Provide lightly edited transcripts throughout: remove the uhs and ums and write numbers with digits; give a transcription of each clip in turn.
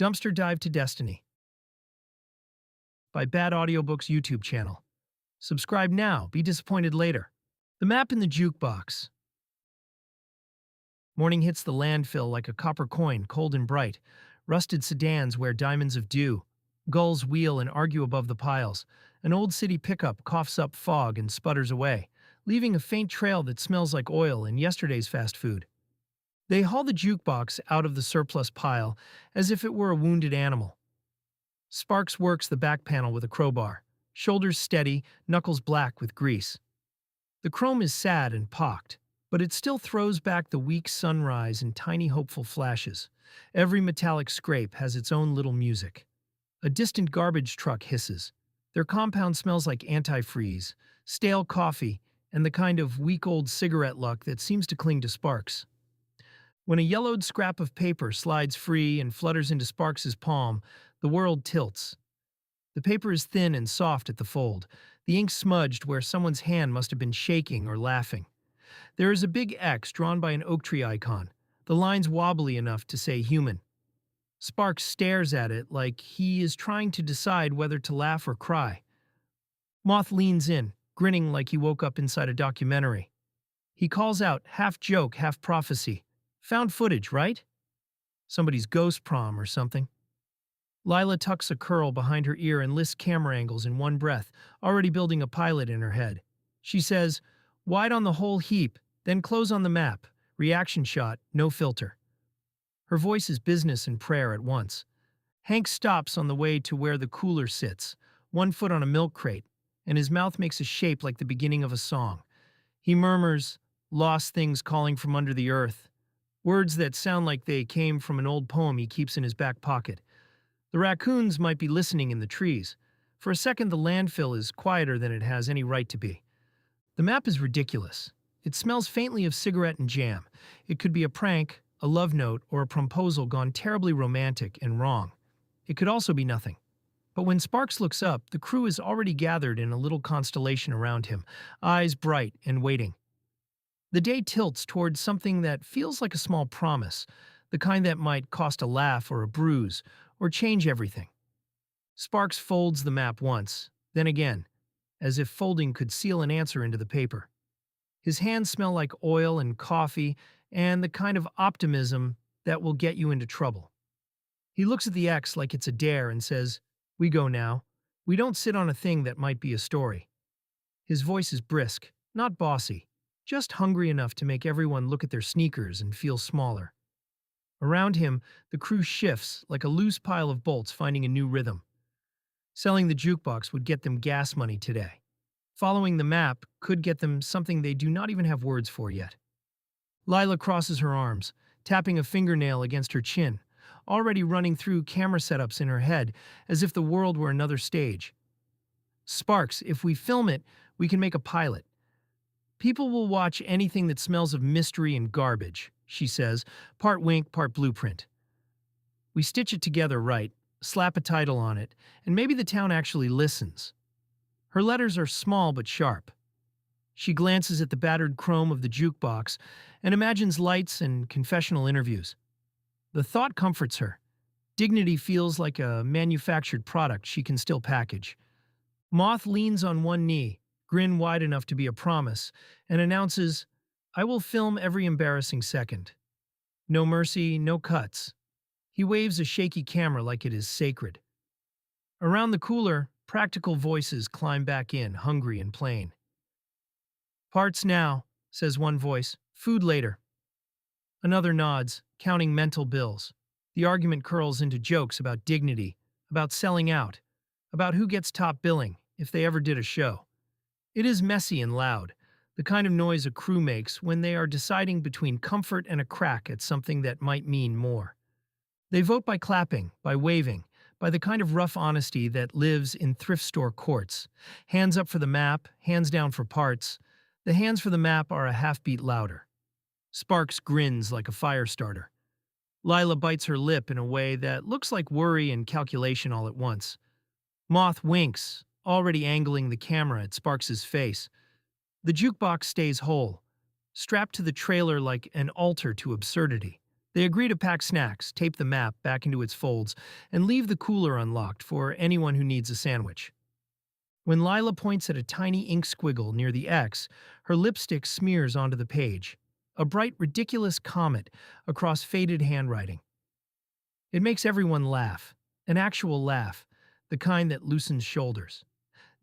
Dumpster Dive to Destiny by Bad Audiobooks YouTube channel. Subscribe now, be disappointed later. The map in the jukebox. Morning hits the landfill like a copper coin, cold and bright. Rusted sedans wear diamonds of dew. Gulls wheel and argue above the piles. An old city pickup coughs up fog and sputters away, leaving a faint trail that smells like oil and yesterday's fast food. They haul the jukebox out of the surplus pile as if it were a wounded animal. Sparks works the back panel with a crowbar, shoulders steady, knuckles black with grease. The chrome is sad and pocked, but it still throws back the weak sunrise in tiny hopeful flashes. Every metallic scrape has its own little music. A distant garbage truck hisses. Their compound smells like antifreeze, stale coffee, and the kind of week-old cigarette luck that seems to cling to Sparks. When a yellowed scrap of paper slides free and flutters into Sparks's palm, the world tilts. The paper is thin and soft at the fold, the ink smudged where someone's hand must have been shaking or laughing. There is a big X drawn by an oak tree icon, the lines wobbly enough to say human. Sparks stares at it like he is trying to decide whether to laugh or cry. Moth leans in, grinning like he woke up inside a documentary. He calls out, half joke, half prophecy. Found footage, right? Somebody's ghost prom or something. Lila tucks a curl behind her ear and lists camera angles in one breath, already building a pilot in her head. She says, wide on the whole heap, then close on the map, reaction shot, no filter. Her voice is business and prayer at once. Hank stops on the way to where the cooler sits, 1 foot on a milk crate, and his mouth makes a shape like the beginning of a song. He murmurs, lost things calling from under the earth, words that sound like they came from an old poem he keeps in his back pocket. The raccoons might be listening in the trees. For a second, the landfill is quieter than it has any right to be. The map is ridiculous. It smells faintly of cigarette and jam. It could be a prank, a love note, or a promposal gone terribly romantic and wrong. It could also be nothing. But when Sparks looks up, the crew is already gathered in a little constellation around him, eyes bright and waiting. The day tilts towards something that feels like a small promise, the kind that might cost a laugh or a bruise, or change everything. Sparks folds the map once, then again, as if folding could seal an answer into the paper. His hands smell like oil and coffee and the kind of optimism that will get you into trouble. He looks at the X like it's a dare and says, we go now. We don't sit on a thing that might be a story. His voice is brisk, not bossy, just hungry enough to make everyone look at their sneakers and feel smaller. Around him, the crew shifts like a loose pile of bolts finding a new rhythm. Selling the jukebox would get them gas money today. Following the map could get them something they do not even have words for yet. Lila crosses her arms, tapping a fingernail against her chin, already running through camera setups in her head as if the world were another stage. Sparks, if we film it, we can make a pilot. People will watch anything that smells of mystery and garbage, she says, part wink, part blueprint. We stitch it together right, slap a title on it, and maybe the town actually listens. Her letters are small but sharp. She glances at the battered chrome of the jukebox and imagines lights and confessional interviews. The thought comforts her. Dignity feels like a manufactured product she can still package. Moth leans on one knee, grin wide enough to be a promise, and announces, I will film every embarrassing second. No mercy, no cuts. He waves a shaky camera like it is sacred. Around the cooler, practical voices climb back in, hungry and plain. Parts now, says one voice, food later. Another nods, counting mental bills. The argument curls into jokes about dignity, about selling out, about who gets top billing, if they ever did a show. It is messy and loud, the kind of noise a crew makes when they are deciding between comfort and a crack at something that might mean more. They vote by clapping, by waving, by the kind of rough honesty that lives in thrift store courts. Hands up for the map, hands down for parts. The hands for the map are a half-beat louder. Sparks grins like a fire starter. Lila bites her lip in a way that looks like worry and calculation all at once. Moth winks, already angling the camera at Sparks's face. The jukebox stays whole, strapped to the trailer like an altar to absurdity. They agree to pack snacks, tape the map back into its folds, and leave the cooler unlocked for anyone who needs a sandwich. When Lila points at a tiny ink squiggle near the X, her lipstick smears onto the page, a bright, ridiculous comet across faded handwriting. It makes everyone laugh, an actual laugh, the kind that loosens shoulders.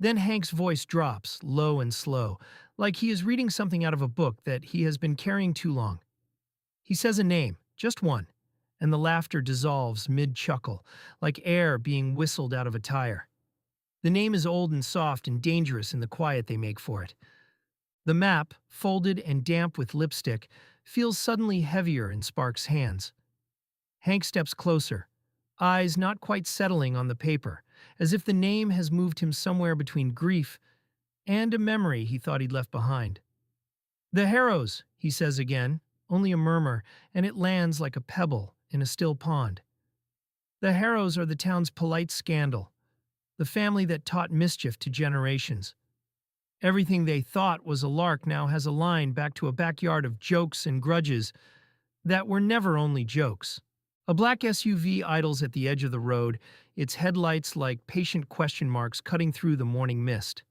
Then Hank's voice drops, low and slow, like he is reading something out of a book that he has been carrying too long. He says a name, just one, and the laughter dissolves mid-chuckle, like air being whistled out of a tire. The name is old and soft and dangerous in the quiet they make for it. The map, folded and damp with lipstick, feels suddenly heavier in Sparks' hands. Hank steps closer, eyes not quite settling on the paper, as if the name has moved him somewhere between grief and a memory he thought he'd left behind. "The Harrows," he says again, only a murmur, and it lands like a pebble in a still pond. The Harrows are the town's polite scandal, the family that taught mischief to generations. Everything they thought was a lark now has a line back to a backyard of jokes and grudges that were never only jokes. A black SUV idles at the edge of the road, its headlights like patient question marks cutting through the morning mist.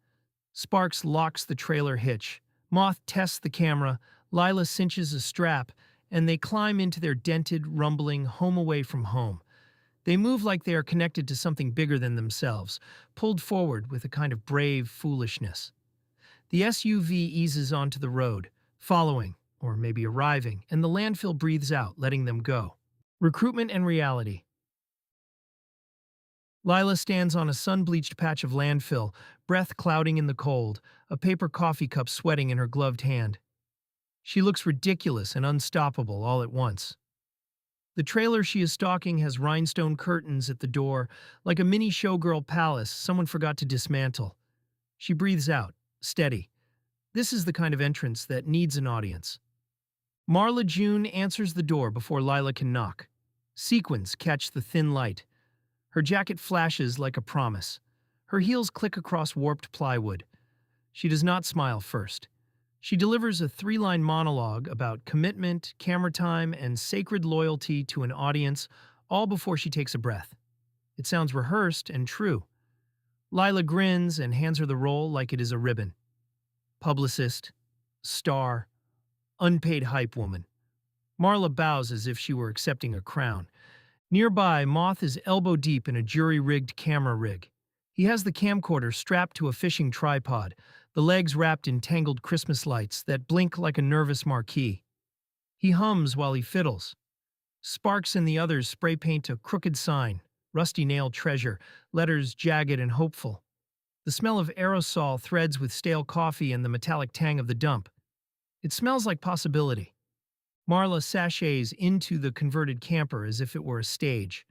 Sparks locks the trailer hitch. Moth tests the camera, Lila cinches a strap, and they climb into their dented, rumbling home away from home. They move like they are connected to something bigger than themselves, pulled forward with a kind of brave foolishness. The SUV eases onto the road, following, or maybe arriving, and the landfill breathes out, letting them go. Recruitment and reality. Lila stands on a sun-bleached patch of landfill, breath clouding in the cold, a paper coffee cup sweating in her gloved hand. She looks ridiculous and unstoppable all at once. The trailer she is stalking has rhinestone curtains at the door, like a mini showgirl palace someone forgot to dismantle. She breathes out, steady. This is the kind of entrance that needs an audience. Marla June answers the door before Lila can knock. Sequins catch the thin light. Her jacket flashes like a promise. Her heels click across warped plywood. She does not smile first. She delivers a 3-line monologue about commitment, camera time, and sacred loyalty to an audience, all before she takes a breath. It sounds rehearsed and true. Lila grins and hands her the role like it is a ribbon. Publicist, star, unpaid hype woman. Marla bows as if she were accepting a crown. Nearby, Moth is elbow-deep in a jury-rigged camera rig. He has the camcorder strapped to a fishing tripod, the legs wrapped in tangled Christmas lights that blink like a nervous marquee. He hums while he fiddles. Sparks and the others spray paint a crooked sign, rusty nail treasure, letters jagged and hopeful. The smell of aerosol threads with stale coffee and the metallic tang of the dump. It smells like possibility. Marla sachets into the converted camper as if it were a stage.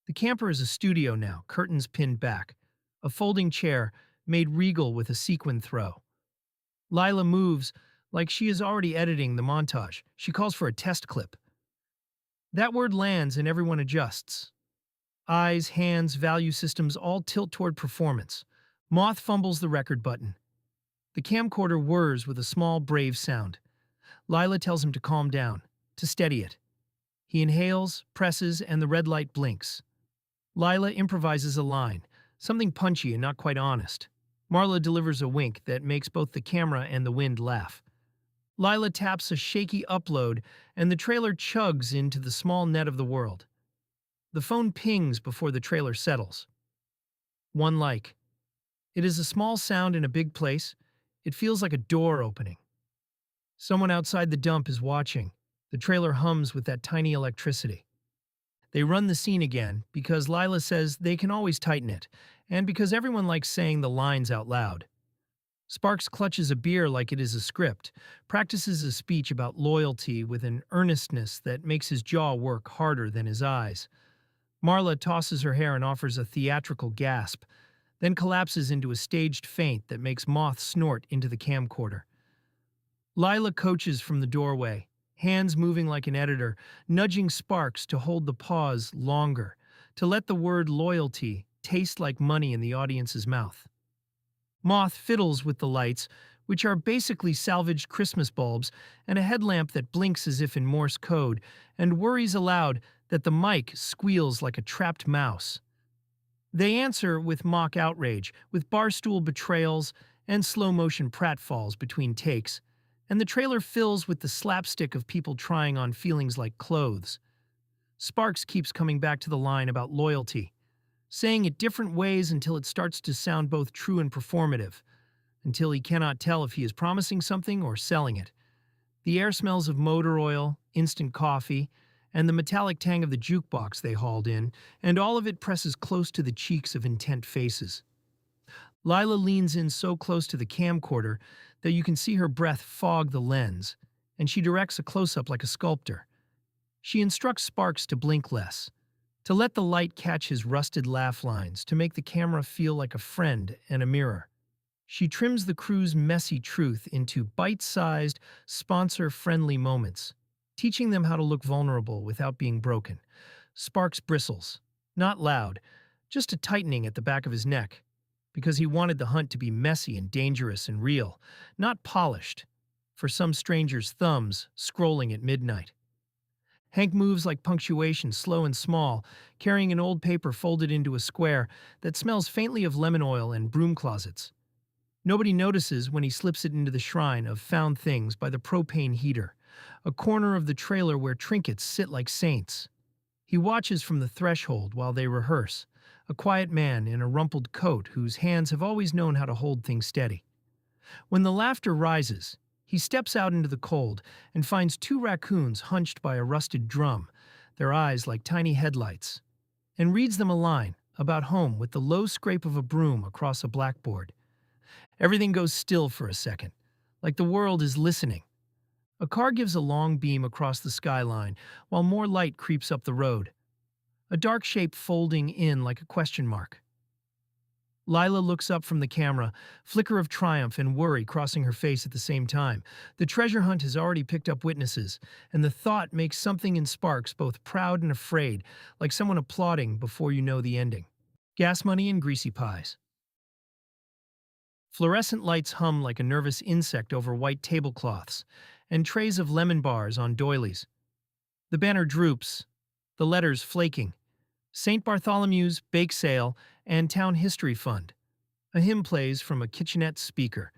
The camper is a studio now, curtains pinned back. A folding chair, made regal with a sequin throw. Lila moves like she is already editing the montage. She calls for a test clip. That word lands and everyone adjusts. Eyes, hands, value systems all tilt toward performance. Moth fumbles the record button. The camcorder whirs with a small, brave sound. Lila tells him to calm down, to steady it. He inhales, presses, and the red light blinks. Lila improvises a line, something punchy and not quite honest. Marla delivers a wink that makes both the camera and the wind laugh. Lila taps a shaky upload, and the trailer chugs into the small net of the world. The phone pings before the trailer settles. One like. It is a small sound in a big place. It feels like a door opening. Someone outside the dump is watching. The trailer hums with that tiny electricity. They run the scene again because Lila says they can always tighten it, and because everyone likes saying the lines out loud. Sparks clutches a beer like it is a script, practices a speech about loyalty with an earnestness that makes his jaw work harder than his eyes. Marla tosses her hair and offers a theatrical gasp, then collapses into a staged faint that makes Moth snort into the camcorder. Lila coaches from the doorway, hands moving like an editor, nudging Sparks to hold the pause longer, to let the word loyalty taste like money in the audience's mouth. Moth fiddles with the lights, which are basically salvaged Christmas bulbs, and a headlamp that blinks as if in Morse code, and worries aloud that the mic squeals like a trapped mouse. They answer with mock outrage, with barstool betrayals and slow-motion pratfalls between takes, and the trailer fills with the slapstick of people trying on feelings like clothes. Sparks keeps coming back to the line about loyalty, saying it different ways until it starts to sound both true and performative, until he cannot tell if he is promising something or selling it. The air smells of motor oil, instant coffee, and the metallic tang of the jukebox they hauled in, and all of it presses close to the cheeks of intent faces. Lila leans in so close to the camcorder that you can see her breath fog the lens, and she directs a close-up like a sculptor. She instructs Sparks to blink less, to let the light catch his rusted laugh lines, to make the camera feel like a friend and a mirror. She trims the crew's messy truth into bite-sized, sponsor-friendly moments, teaching them how to look vulnerable without being broken. Sparks bristles, not loud, just a tightening at the back of his neck, because he wanted the hunt to be messy and dangerous and real, not polished, for some stranger's thumbs scrolling at midnight. Hank moves like punctuation, slow and small, carrying an old paper folded into a square that smells faintly of lemon oil and broom closets. Nobody notices when he slips it into the shrine of found things by the propane heater, a corner of the trailer where trinkets sit like saints. He watches from the threshold while they rehearse, a quiet man in a rumpled coat whose hands have always known how to hold things steady. When the laughter rises, he steps out into the cold and finds two raccoons hunched by a rusted drum, their eyes like tiny headlights, and reads them a line about home with the low scrape of a broom across a blackboard. Everything goes still for a second, like the world is listening. A car gives a long beam across the skyline while more light creeps up the road, a dark shape folding in like a question mark. Lila looks up from the camera, flicker of triumph and worry crossing her face at the same time. The treasure hunt has already picked up witnesses, and the thought makes something in Sparks both proud and afraid, like someone applauding before you know the ending. Gas money and greasy pies. Fluorescent lights hum like a nervous insect over white tablecloths, and trays of lemon bars on doilies. The banner droops, the letters flaking. St. Bartholomew's Bake Sale and Town History Fund. A hymn plays from a kitchenette speaker.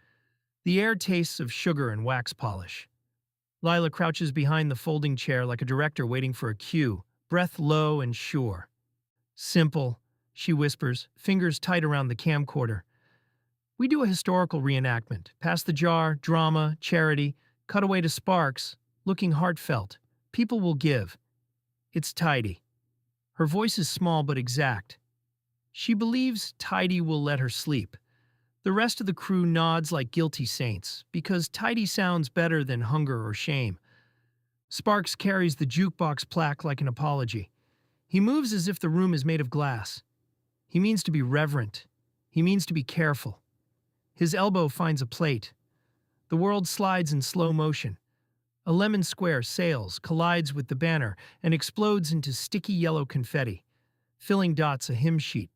The air tastes of sugar and wax polish. Lila crouches behind the folding chair like a director waiting for a cue, breath low and sure. Simple, she whispers, fingers tight around the camcorder. We do a historical reenactment. Pass the jar, drama, charity, cut away to Sparks, looking heartfelt. People will give. It's tidy. Her voice is small but exact. She believes tidy will let her sleep. The rest of the crew nods like guilty saints, because tidy sounds better than hunger or shame. Sparks carries the jukebox plaque like an apology. He moves as if the room is made of glass. He means to be reverent. He means to be careful. His elbow finds a plate. The world slides in slow motion. A lemon square sails, collides with the banner, and explodes into sticky yellow confetti, filling dots a hymn sheet.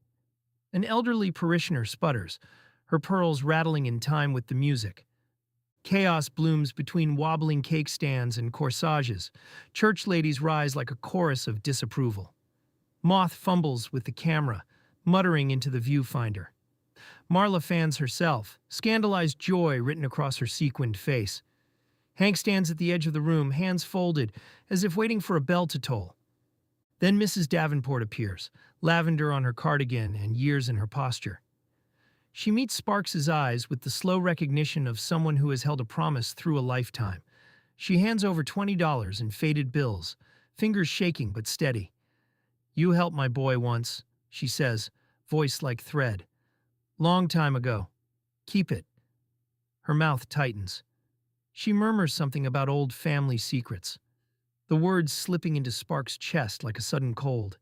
An elderly parishioner sputters, her pearls rattling in time with the music. Chaos blooms between wobbling cake stands and corsages. Church ladies rise like a chorus of disapproval. Moth fumbles with the camera, muttering into the viewfinder. Marla fans herself, scandalized joy written across her sequined face. Hank stands at the edge of the room, hands folded, as if waiting for a bell to toll. Then Mrs. Davenport appears, lavender on her cardigan and years in her posture. She meets Sparks's eyes with the slow recognition of someone who has held a promise through a lifetime. She hands over $20 in faded bills, fingers shaking but steady. "You helped my boy once," she says, voice like thread. "Long time ago. Keep it." Her mouth tightens. She murmurs something about old family secrets, the words slipping into Sparks' chest like a sudden cold.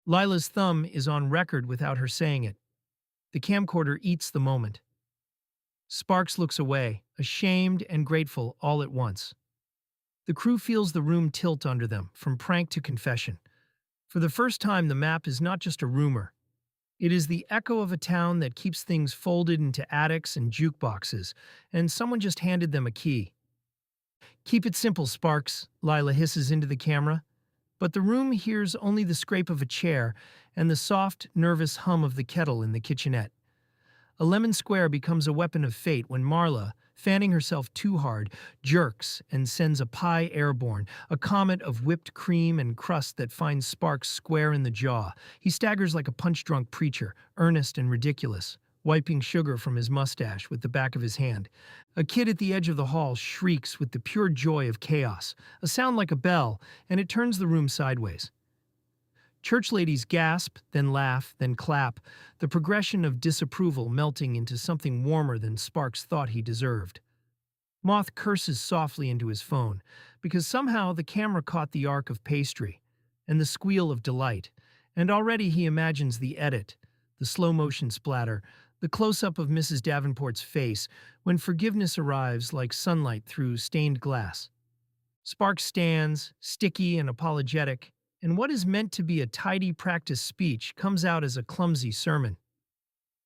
Lila's thumb is on record without her saying it. The camcorder eats the moment. Sparks looks away, ashamed and grateful all at once. The crew feels the room tilt under them, from prank to confession. For the first time, the map is not just a rumor. It is the echo of a town that keeps things folded into attics and jukeboxes, and someone just handed them a key. Keep it simple, Sparks, Lila hisses into the camera. But the room hears only the scrape of a chair and the soft, nervous hum of the kettle in the kitchenette. A lemon square becomes a weapon of fate when Marla, fanning herself too hard, jerks and sends a pie airborne, a comet of whipped cream and crust that finds Sparks square in the jaw. He staggers like a punch-drunk preacher, earnest and ridiculous, wiping sugar from his mustache with the back of his hand. A kid at the edge of the hall shrieks with the pure joy of chaos, a sound like a bell, and it turns the room sideways. Church ladies gasp, then laugh, then clap, the progression of disapproval melting into something warmer than Sparks thought he deserved. Moth curses softly into his phone, because somehow the camera caught the arc of pastry, and the squeal of delight, and already he imagines the edit, the slow-motion splatter, the close-up of Mrs. Davenport's face when forgiveness arrives like sunlight through stained glass. Sparks stands, sticky and apologetic, and what is meant to be a tidy practice speech comes out as a clumsy sermon.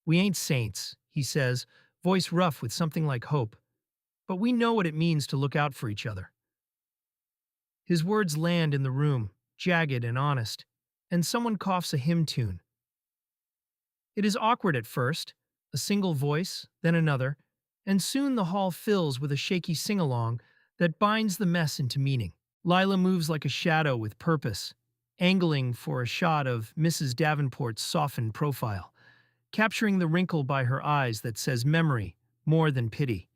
"We ain't saints," he says, voice rough with something like hope, "but we know what it means to look out for each other." His words land in the room, jagged and honest, and someone coughs a hymn tune. It is awkward at first, a single voice, then another, and soon the hall fills with a shaky sing-along that binds the mess into meaning. Lila moves like a shadow with purpose, angling for a shot of Mrs. Davenport's softened profile, capturing the wrinkle by her eyes that says memory more than pity.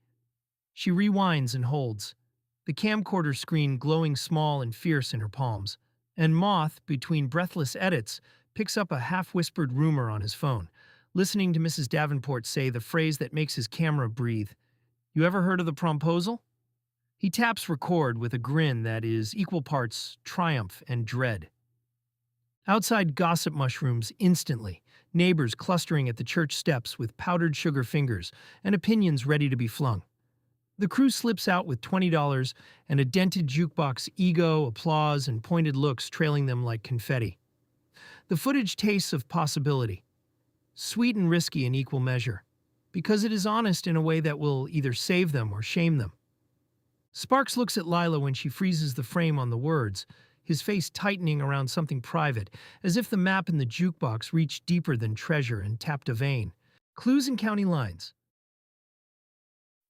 She rewinds and holds, the camcorder screen glowing small and fierce in her palms, and Moth, between breathless edits, picks up a half-whispered rumor on his phone, listening to Mrs. Davenport say the phrase that makes his camera breathe. "You ever heard of the promposal?" He taps record with a grin that is equal parts triumph and dread. Outside gossip mushrooms instantly, neighbors clustering at the church steps with powdered sugar fingers and opinions ready to be flung. The crew slips out with $20 and a dented jukebox ego, applause, and pointed looks trailing them like confetti. The footage tastes of possibility, sweet and risky in equal measure, because it is honest in a way that will either save them or shame them. Sparks looks at Lila when she freezes the frame on the words, his face tightening around something private, as if the map in the jukebox reached deeper than treasure and tapped a vein. Clues and county lines.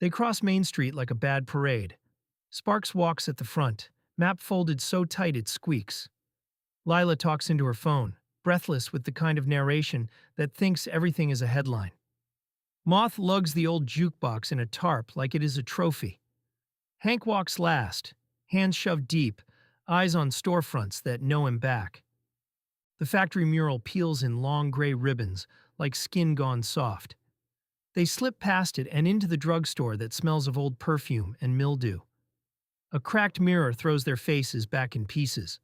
They cross Main Street like a bad parade. Sparks walks at the front, map folded so tight it squeaks. Lila talks into her phone, breathless with the kind of narration that thinks everything is a headline. Moth lugs the old jukebox in a tarp like it is a trophy. Hank walks last, hands shoved deep, eyes on storefronts that know him back. The factory mural peels in long gray ribbons, like skin gone soft. They slip past it and into the drugstore that smells of old perfume and mildew. A cracked mirror throws their faces back in pieces.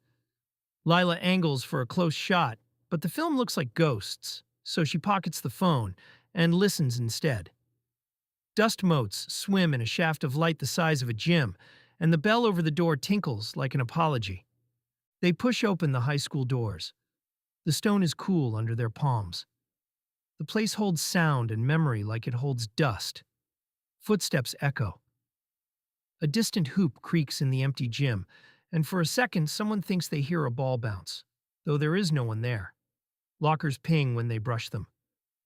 Lila angles for a close shot, but the film looks like ghosts, so she pockets the phone and listens instead. Dust motes swim in a shaft of light the size of a gym, and the bell over the door tinkles like an apology. They push open the high school doors. The stone is cool under their palms. The place holds sound and memory like it holds dust. Footsteps echo. A distant hoop creaks in the empty gym, and for a second someone thinks they hear a ball bounce, though there is no one there. Lockers ping when they brush them.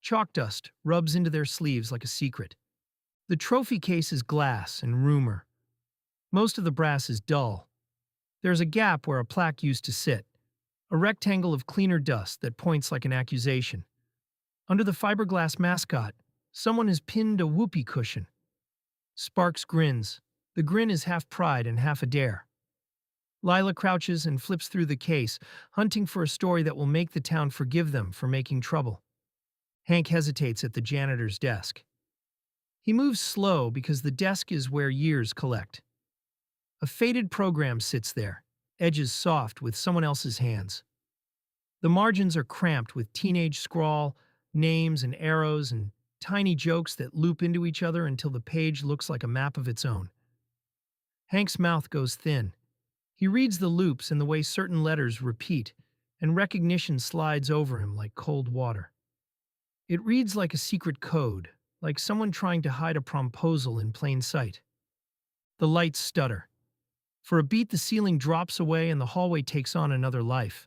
Chalk dust rubs into their sleeves like a secret. The trophy case is glass and rumor. Most of the brass is dull. There's a gap where a plaque used to sit, a rectangle of cleaner dust that points like an accusation. Under the fiberglass mascot, someone has pinned a whoopee cushion. Sparks grins. The grin is half pride and half a dare. Lila crouches and flips through the case, hunting for a story that will make the town forgive them for making trouble. Hank hesitates at the janitor's desk. He moves slow because the desk is where years collect. A faded program sits there, edges soft with someone else's hands. The margins are cramped with teenage scrawl, names and arrows and tiny jokes that loop into each other until the page looks like a map of its own. Hank's mouth goes thin. He reads the loops and the way certain letters repeat, and recognition slides over him like cold water. It reads like a secret code, like someone trying to hide a promposal in plain sight. The lights stutter. For a beat, the ceiling drops away and the hallway takes on another life.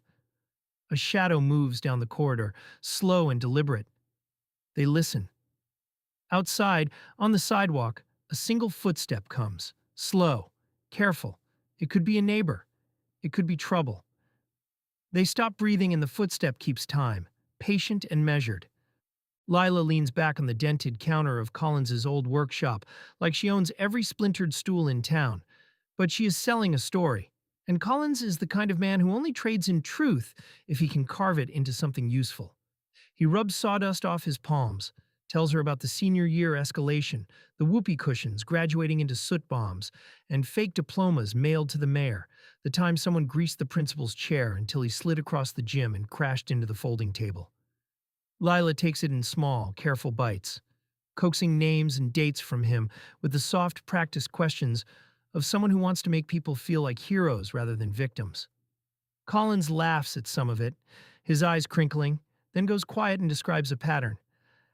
A shadow moves down the corridor, slow and deliberate. They listen. Outside, on the sidewalk, a single footstep comes. Slow, careful. It could be a neighbor. It could be trouble. They stop breathing and the footstep keeps time, patient and measured. Lila leans back on the dented counter of Collins's old workshop, like she owns every splintered stool in town. But she is selling a story, and Collins is the kind of man who only trades in truth if he can carve it into something useful. He rubs sawdust off his palms, tells her about the senior year escalation, the whoopee cushions graduating into soot bombs, and fake diplomas mailed to the mayor, the time someone greased the principal's chair until he slid across the gym and crashed into the folding table. Lila takes it in small, careful bites, coaxing names and dates from him with the soft, practiced questions of someone who wants to make people feel like heroes rather than victims. Collins laughs at some of it, his eyes crinkling, then goes quiet and describes a pattern.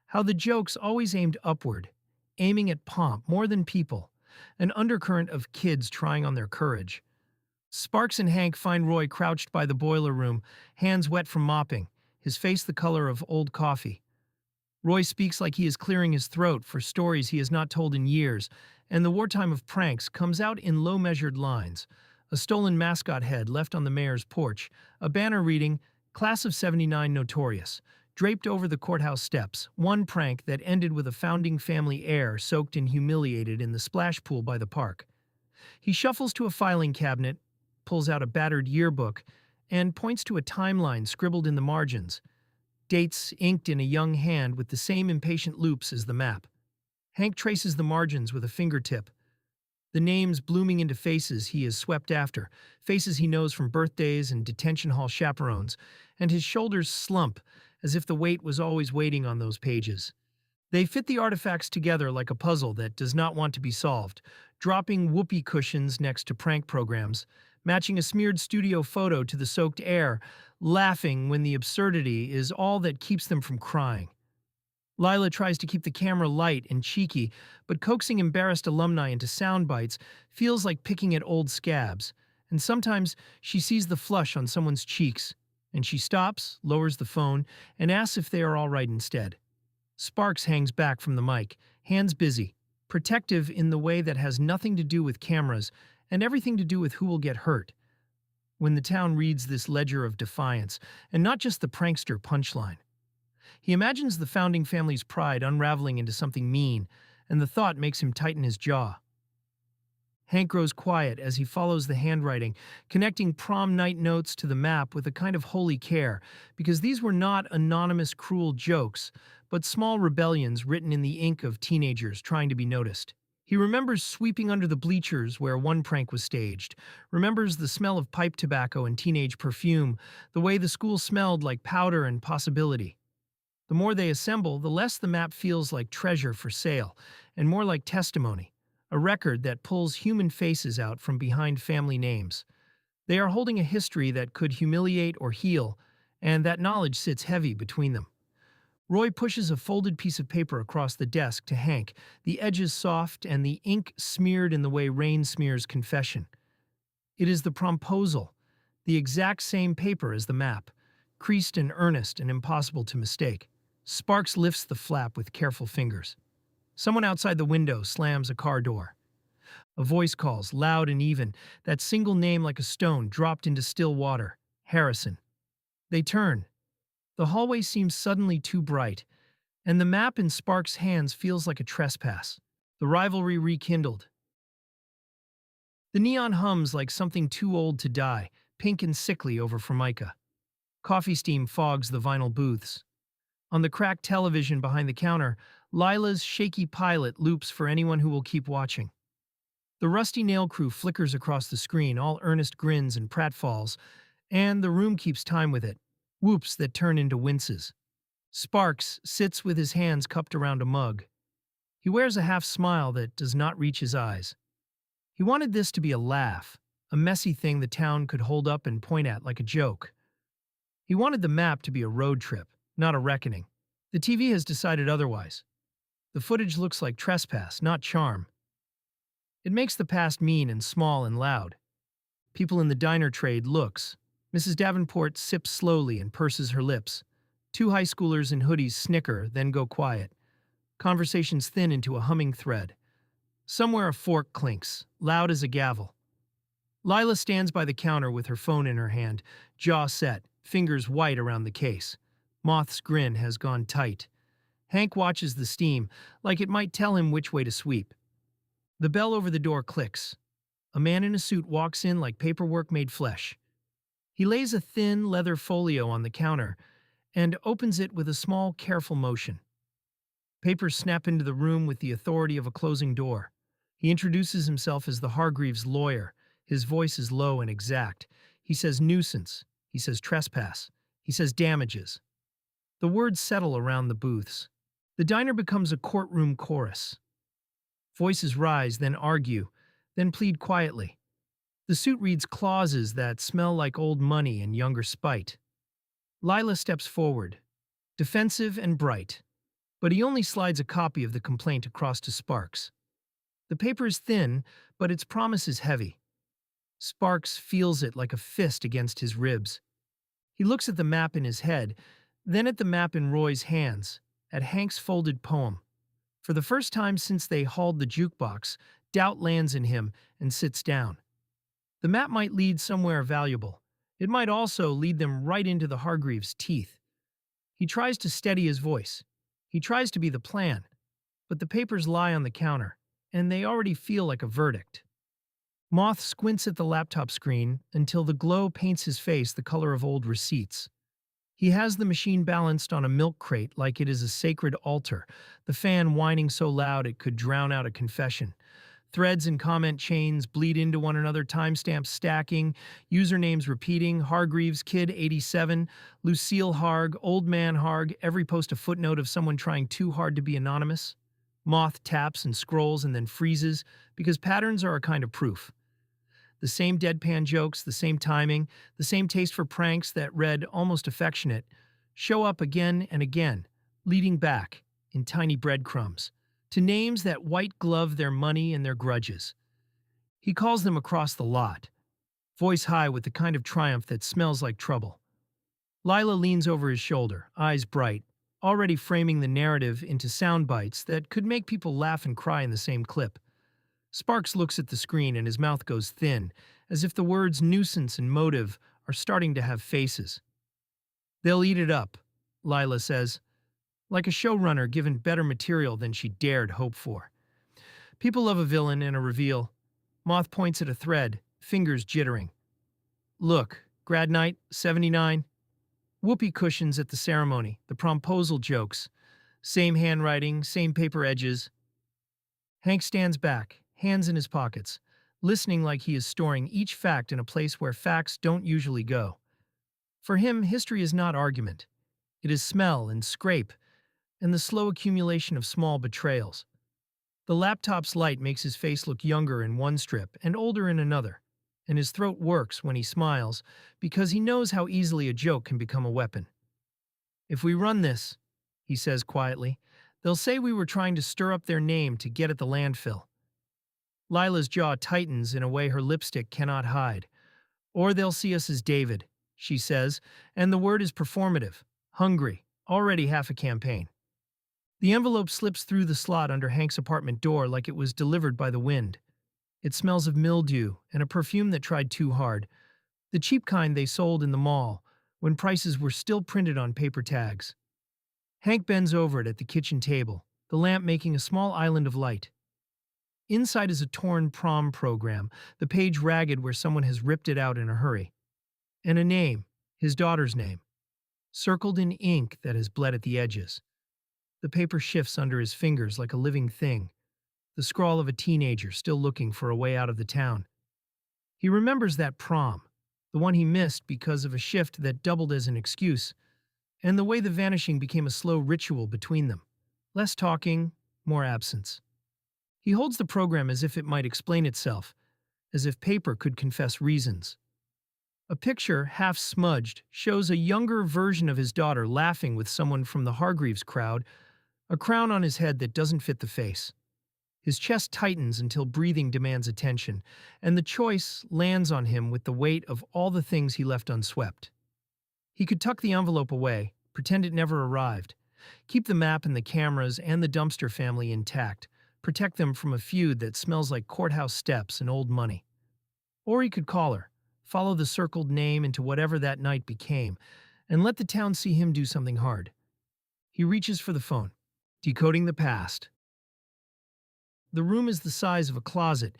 How the jokes always aimed upward, aiming at pomp more than people, an undercurrent of kids trying on their courage. Sparks and Hank find Roy crouched by the boiler room, hands wet from mopping, his face the color of old coffee. Roy speaks like he is clearing his throat for stories he has not told in years, and the wartime of pranks comes out in low-measured lines. A stolen mascot head left on the mayor's porch, a banner reading, Class of '79 Notorious, draped over the courthouse steps, one prank that ended with a founding family heir soaked and humiliated in the splash pool by the park. He shuffles to a filing cabinet, pulls out a battered yearbook, and points to a timeline scribbled in the margins, dates inked in a young hand with the same impatient loops as the map. Hank traces the margins with a fingertip, the names blooming into faces he is swept after, faces he knows from birthdays and detention hall chaperones, and his shoulders slump as if the weight was always waiting on those pages. They fit the artifacts together like a puzzle that does not want to be solved, dropping whoopee cushions next to prank programs, matching a smeared studio photo to the soaked air, laughing when the absurdity is all that keeps them from crying. Lila tries to keep the camera light and cheeky, but coaxing embarrassed alumni into sound bites feels like picking at old scabs, and sometimes she sees the flush on someone's cheeks, and she stops, lowers the phone, and asks if they are all right instead. Sparks hangs back from the mic, hands busy, protective in the way that has nothing to do with cameras and everything to do with who will get hurt. When the town reads this ledger of defiance, and not just the prankster punchline, he imagines the founding family's pride unraveling into something mean, and the thought makes him tighten his jaw. Hank grows quiet as he follows the handwriting, connecting prom night notes to the map with a kind of holy care, because these were not anonymous cruel jokes, but small rebellions written in the ink of teenagers trying to be noticed. He remembers sweeping under the bleachers where one prank was staged, remembers the smell of pipe tobacco and teenage perfume, the way the school smelled like powder and possibility. The more they assemble, the less the map feels like treasure for sale, and more like testimony, a record that pulls human faces out from behind family names. They are holding a history that could humiliate or heal, and that knowledge sits heavy between them. Roy pushes a folded piece of paper across the desk to Hank, the edges soft and the ink smeared in the way rain smears confession. It is the promposal, the exact same paper as the map, creased and earnest and impossible to mistake. Sparks lifts the flap with careful fingers. Someone outside the window slams a car door. A voice calls, loud and even, that single name like a stone dropped into still water. Harrison. They turn. The hallway seems suddenly too bright, and the map in Sparks' hands feels like a trespass. The rivalry rekindled. The neon hums like something too old to die, pink and sickly over Formica. Coffee steam fogs the vinyl booths. On the cracked television behind the counter, Lila's shaky pilot loops for anyone who will keep watching. The rusty nail crew flickers across the screen, all earnest grins and pratfalls, and the room keeps time with it, whoops that turn into winces. Sparks sits with his hands cupped around a mug. He wears a half smile that does not reach his eyes. He wanted this to be a laugh, a messy thing the town could hold up and point at like a joke. He wanted the map to be a road trip, not a reckoning. The TV has decided otherwise. The footage looks like trespass, not charm. It makes the past mean and small and loud. People in the diner trade looks. Mrs. Davenport sips slowly and purses her lips. Two high schoolers in hoodies snicker, then go quiet. Conversations thin into a humming thread. Somewhere a fork clinks, loud as a gavel. Lila stands by the counter with her phone in her hand, jaw set, fingers white around the case. Moth's grin has gone tight. Hank watches the steam, like it might tell him which way to sweep. The bell over the door clicks. A man in a suit walks in like paperwork made flesh. He lays a thin leather folio on the counter and opens it with a small, careful motion. Papers snap into the room with the authority of a closing door. He introduces himself as the Hargreaves lawyer. His voice is low and exact. He says nuisance. He says trespass. He says damages. The words settle around the booths. The diner becomes a courtroom chorus. Voices rise, then argue, then plead quietly. The suit reads clauses that smell like old money and younger spite. Lila steps forward, defensive and bright, but he only slides a copy of the complaint across to Sparks. The paper is thin, but its promise is heavy. Sparks feels it like a fist against his ribs. He looks at the map in his head, then at the map in Roy's hands, at Hank's folded poem. For the first time since they hauled the jukebox, doubt lands in him and sits down. The map might lead somewhere valuable. It might also lead them right into the Hargreaves' teeth. He tries to steady his voice. He tries to be the plan. But the papers lie on the counter, and they already feel like a verdict. Moth squints at the laptop screen until the glow paints his face the color of old receipts. He has the machine balanced on a milk crate like it is a sacred altar, the fan whining so loud it could drown out a confession. Threads and comment chains bleed into one another, timestamps stacking, usernames repeating, Hargreaves, Kid 87, Lucille Harg, Old Man Harg, every post a footnote of someone trying too hard to be anonymous. Moth taps and scrolls and then freezes, because patterns are a kind of proof. The same deadpan jokes, the same timing, the same taste for pranks that read almost affectionate, show up again and again, leading back, in tiny breadcrumbs, to names that white-glove their money and their grudges. He calls them across the lot, voice high with the kind of triumph that smells like trouble. Lila leans over his shoulder, eyes bright, already framing the narrative into sound bites that could make people laugh and cry in the same clip. Sparks looks at the screen and his mouth goes thin, as if the words nuisance and motive are starting to have faces. They'll eat it up, Lila says, like a showrunner given better material than she dared hope for. People love a villain and a reveal. Moth points at a thread, fingers jittering. Look, grad night, 79. Whoopee cushions at the ceremony, the promposal jokes. Same handwriting, same paper edges. Hank stands back, hands in his pockets, listening like he is storing each fact in a place where facts don't usually go. For him, history is not argument. It is smell and scrape, and the slow accumulation of small betrayals. The laptop's light makes his face look younger in one strip and older in another, and his throat works when he smiles because he knows how easily a joke can become a weapon. If we run this, he says quietly, they'll say we were trying to stir up their name to get at the landfill. Lila's jaw tightens in a way her lipstick cannot hide. Or they'll see us as David, she says, and the word is performative, hungry, already half a campaign. The envelope slips through the slot under Hank's apartment door like it was delivered by the wind. It smells of mildew and a perfume that tried too hard, the cheap kind they sold in the mall when prices were still printed on paper tags. Hank bends over it at the kitchen table, the lamp making a small island of light. Inside is a torn prom program, the page ragged where someone has ripped it out in a hurry. And a name, his daughter's name, circled in ink that has bled at the edges. The paper shifts under his fingers like a living thing, the scrawl of a teenager still looking for a way out of the town. He remembers that prom, the one he missed because of a shift that doubled as an excuse, and the way the vanishing became a slow ritual between them. Less talking, more absence. He holds the program as if it might explain itself, as if paper could confess reasons. A picture, half smudged, shows a younger version of his daughter laughing with someone from the Hargreaves crowd, a crown on his head that doesn't fit the face. His chest tightens until breathing demands attention, and the choice lands on him with the weight of all the things he left unswept. He could tuck the envelope away, pretend it never arrived, keep the map and the cameras and the dumpster family intact, protect them from a feud that smells like courthouse steps and old money. Or he could call her, follow the circled name into whatever that night became, and let the town see him do something hard. He reaches for the phone, decoding the past. The room is the size of a closet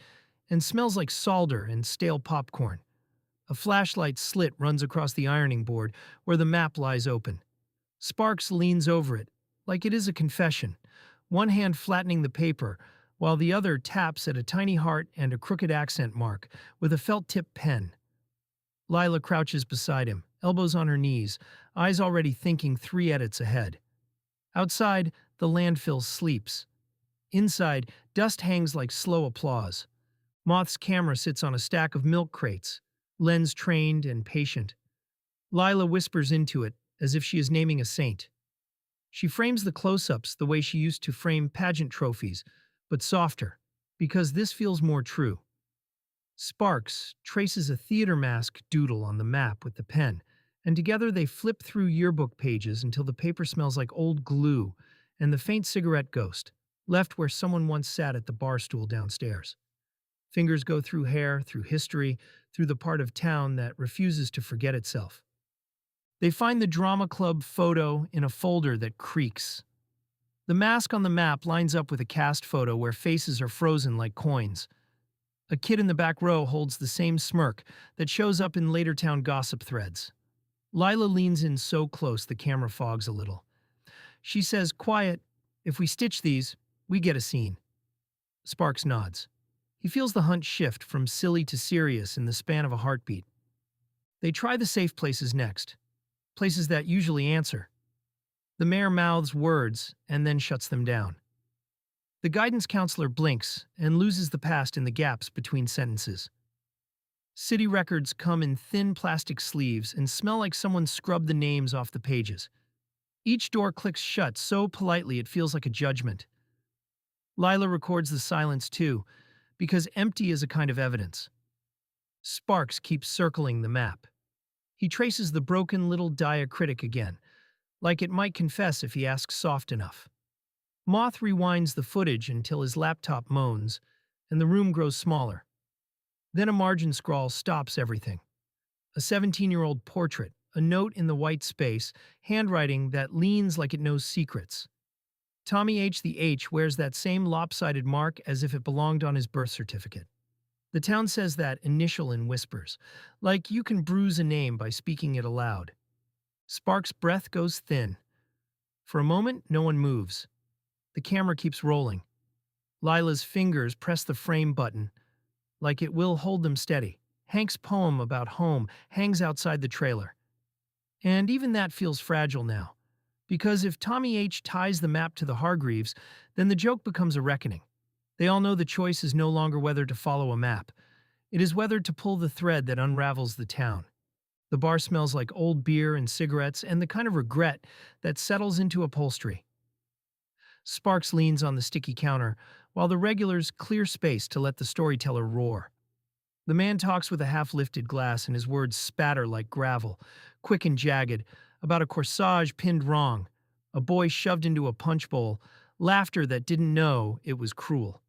and smells like solder and stale popcorn. A flashlight slit runs across the ironing board where the map lies open. Sparks leans over it, like it is a confession, one hand flattening the paper, while the other taps at a tiny heart and a crooked accent mark with a felt-tip pen. Lila crouches beside him, elbows on her knees, eyes already thinking 3 edits ahead. Outside, the landfill sleeps. Inside, dust hangs like slow applause. Moth's camera sits on a stack of milk crates, lens trained and patient. Lila whispers into it as if she is naming a saint. She frames the close-ups the way she used to frame pageant trophies, but softer, because this feels more true. Sparks traces a theater mask doodle on the map with the pen, and together they flip through yearbook pages until the paper smells like old glue and the faint cigarette ghost, left where someone once sat at the bar stool downstairs. Fingers go through hair, through history, through the part of town that refuses to forget itself. They find the drama club photo in a folder that creaks. The mask on the map lines up with a cast photo where faces are frozen like coins. A kid in the back row holds the same smirk that shows up in later town gossip threads. Lila leans in so close the camera fogs a little. She says, "Quiet, if we stitch these, we get a scene." Sparks nods. He feels the hunt shift from silly to serious in the span of a heartbeat. They try the safe places next, places that usually answer. The mayor mouths words and then shuts them down. The guidance counselor blinks and loses the past in the gaps between sentences. City records come in thin plastic sleeves and smell like someone scrubbed the names off the pages. Each door clicks shut so politely it feels like a judgment. Lila records the silence too, because empty is a kind of evidence. Sparks keeps circling the map. He traces the broken little diacritic again, like it might confess if he asks soft enough. Moth rewinds the footage until his laptop moans, and the room grows smaller. Then a margin scrawl stops everything. A 17-year-old portrait, a note in the white space, handwriting that leans like it knows secrets. Tommy H. the H wears that same lopsided mark as if it belonged on his birth certificate. The town says that initial in whispers, like you can bruise a name by speaking it aloud. Sparks' breath goes thin. For a moment, no one moves. The camera keeps rolling. Lila's fingers press the frame button, like it will hold them steady. Hank's poem about home hangs outside the trailer. And even that feels fragile now. Because if Tommy H. ties the map to the Hargreaves, then the joke becomes a reckoning. They all know the choice is no longer whether to follow a map. It is whether to pull the thread that unravels the town. The bar smells like old beer and cigarettes and the kind of regret that settles into upholstery. Sparks leans on the sticky counter, while the regulars clear space to let the storyteller roar. The man talks with a half-lifted glass and his words spatter like gravel, quick and jagged, about a corsage pinned wrong, a boy shoved into a punch bowl, laughter that didn't know it was cruel.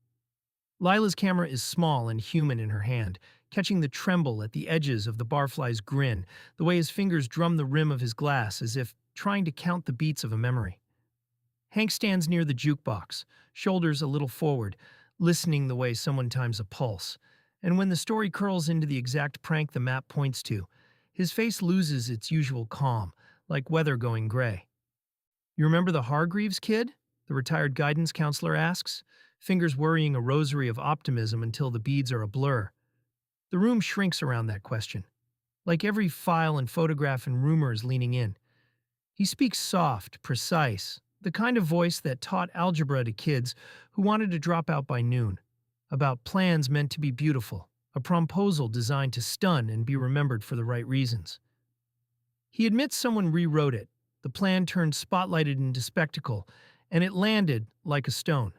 Lila's camera is small and human in her hand, catching the tremble at the edges of the barfly's grin, the way his fingers drum the rim of his glass as if trying to count the beats of a memory. Hank stands near the jukebox, shoulders a little forward, listening the way someone times a pulse, and when the story curls into the exact prank the map points to, his face loses its usual calm, like weather going gray. "You remember the Hargreaves kid?" the retired guidance counselor asks, fingers worrying a rosary of optimism until the beads are a blur. The room shrinks around that question, like every file and photograph and rumor is leaning in. He speaks soft, precise, the kind of voice that taught algebra to kids who wanted to drop out by noon, about plans meant to be beautiful, a promposal designed to stun and be remembered for the right reasons. He admits someone rewrote it. The plan turned spotlighted into spectacle, and it landed like a stone.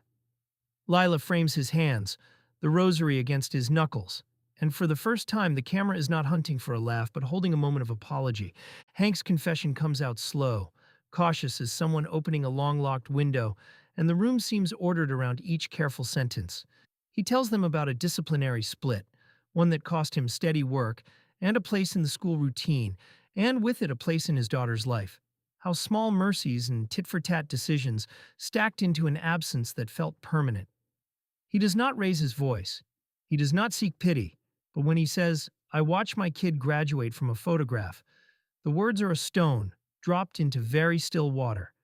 Lila frames his hands, the rosary against his knuckles, and for the first time the camera is not hunting for a laugh but holding a moment of apology. Hank's confession comes out slow, cautious as someone opening a long-locked window, and the room seems ordered around each careful sentence. He tells them about a disciplinary split, one that cost him steady work and a place in the school routine, and with it a place in his daughter's life. How small mercies and tit-for-tat decisions stacked into an absence that felt permanent. He does not raise his voice. He does not seek pity. But when he says, "I watch my kid graduate from a photograph," the words are a stone dropped into very still water,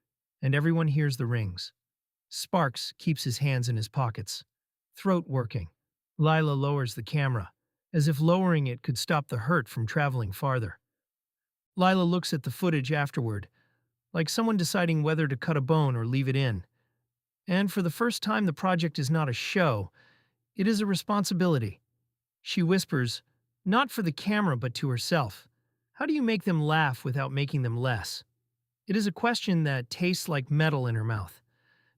and everyone hears the rings. Sparks keeps his hands in his pockets, throat working. Lila lowers the camera, as if lowering it could stop the hurt from traveling farther. Lila looks at the footage afterward, like someone deciding whether to cut a bone or leave it in. And for the first time, the project is not a show, it is a responsibility. She whispers, not for the camera but to herself, "How do you make them laugh without making them less?" It is a question that tastes like metal in her mouth,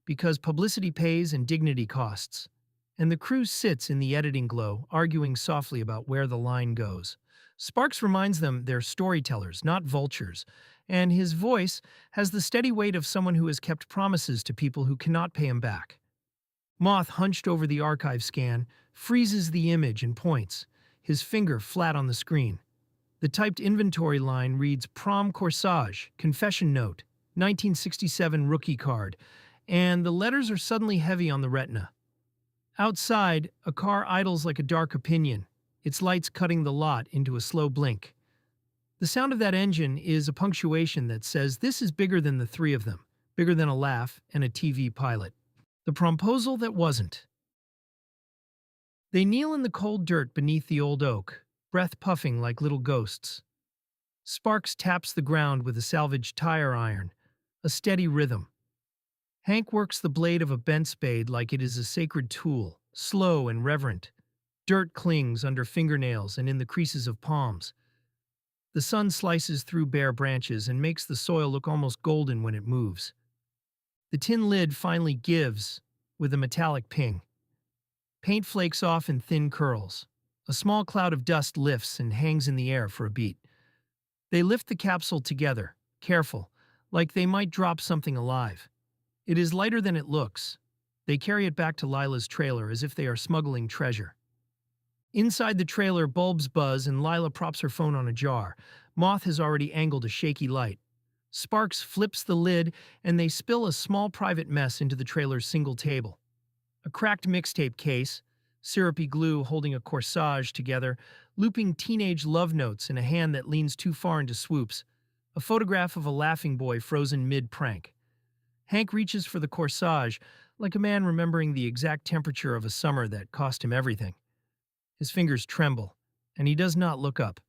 because publicity pays and dignity costs. And the crew sits in the editing glow, arguing softly about where the line goes. Sparks reminds them they're storytellers, not vultures, and his voice has the steady weight of someone who has kept promises to people who cannot pay him back. Moth, hunched over the archive scan, freezes the image and points, his finger flat on the screen. The typed inventory line reads Prom Corsage, Confession Note, 1967 Rookie Card, and the letters are suddenly heavy on the retina. Outside, a car idles like a dark opinion, its lights cutting the lot into a slow blink. The sound of that engine is a punctuation that says this is bigger than the three of them, bigger than a laugh and a TV pilot. The promposal that wasn't. They kneel in the cold dirt beneath the old oak, breath puffing like little ghosts. Sparks taps the ground with a salvaged tire iron, a steady rhythm. Hank works the blade of a bent spade like it is a sacred tool, slow and reverent. Dirt clings under fingernails and in the creases of palms. The sun slices through bare branches and makes the soil look almost golden when it moves. The tin lid finally gives, with a metallic ping. Paint flakes off in thin curls. A small cloud of dust lifts and hangs in the air for a beat. They lift the capsule together, careful, like they might drop something alive. It is lighter than it looks. They carry it back to Lila's trailer as if they are smuggling treasure. Inside the trailer, bulbs buzz and Lila props her phone on a jar. Moth has already angled a shaky light. Sparks flips the lid, and they spill a small private mess into the trailer's single table. A cracked mixtape case, syrupy glue holding a corsage together, looping teenage love notes in a hand that leans too far into swoops, a photograph of a laughing boy frozen mid-prank. Hank reaches for the corsage, like a man remembering the exact temperature of a summer that cost him everything. His fingers tremble, and he does not look up.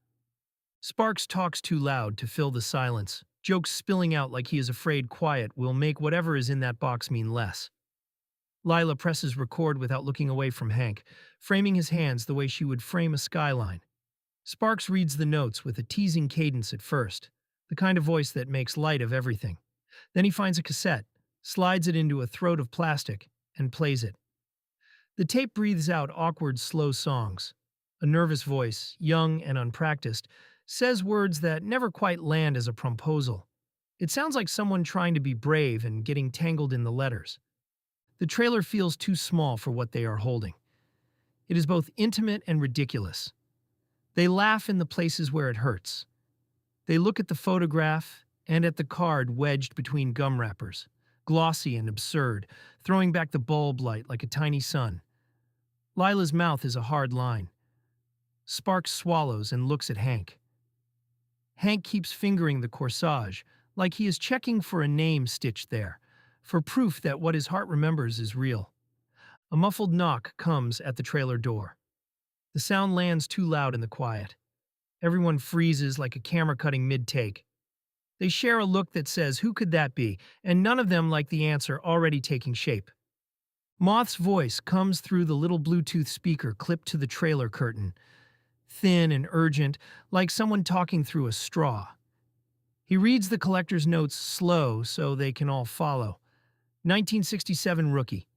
Sparks talks too loud to fill the silence, jokes spilling out like he is afraid quiet will make whatever is in that box mean less. Lila presses record without looking away from Hank, framing his hands the way she would frame a skyline. Sparks reads the notes with a teasing cadence at first, the kind of voice that makes light of everything. Then he finds a cassette, slides it into a throat of plastic, and plays it. The tape breathes out awkward, slow songs. A nervous voice, young and unpracticed, says words that never quite land as a promposal. It sounds like someone trying to be brave and getting tangled in the letters. The trailer feels too small for what they are holding. It is both intimate and ridiculous. They laugh in the places where it hurts. They look at the photograph and at the card wedged between gum wrappers, glossy and absurd, throwing back the bulb light like a tiny sun. Lila's mouth is a hard line. Sparks swallows and looks at Hank. Hank keeps fingering the corsage, like he is checking for a name stitched there, for proof that what his heart remembers is real. A muffled knock comes at the trailer door. The sound lands too loud in the quiet. Everyone freezes like a camera cutting mid-take. They share a look that says, "Who could that be?" and none of them like the answer already taking shape. Moth's voice comes through the little Bluetooth speaker clipped to the trailer curtain, thin and urgent, like someone talking through a straw. He reads the collector's notes slow so they can all follow. 1967 rookie.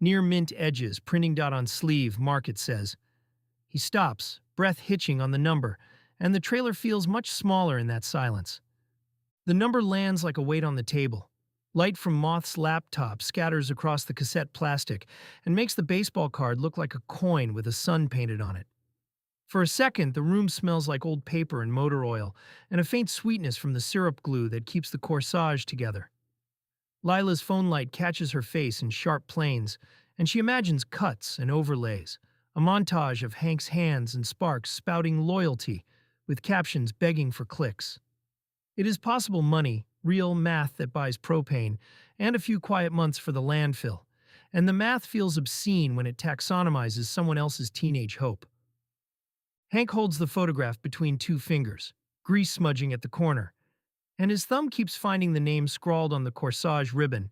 Near mint edges, printing dot on sleeve, market says. He stops, breath hitching on the number, and the trailer feels much smaller in that silence. The number lands like a weight on the table. Light from Moth's laptop scatters across the cassette plastic and makes the baseball card look like a coin with a sun painted on it. For a second, the room smells like old paper and motor oil, and a faint sweetness from the syrup glue that keeps the corsage together. Lila's phone light catches her face in sharp planes, and she imagines cuts and overlays, a montage of Hank's hands and Sparks spouting loyalty, with captions begging for clicks. It is possible money, real math that buys propane, and a few quiet months for the landfill, and the math feels obscene when it taxonomizes someone else's teenage hope. Hank holds the photograph between two fingers, grease smudging at the corner, and his thumb keeps finding the name scrawled on the corsage ribbon,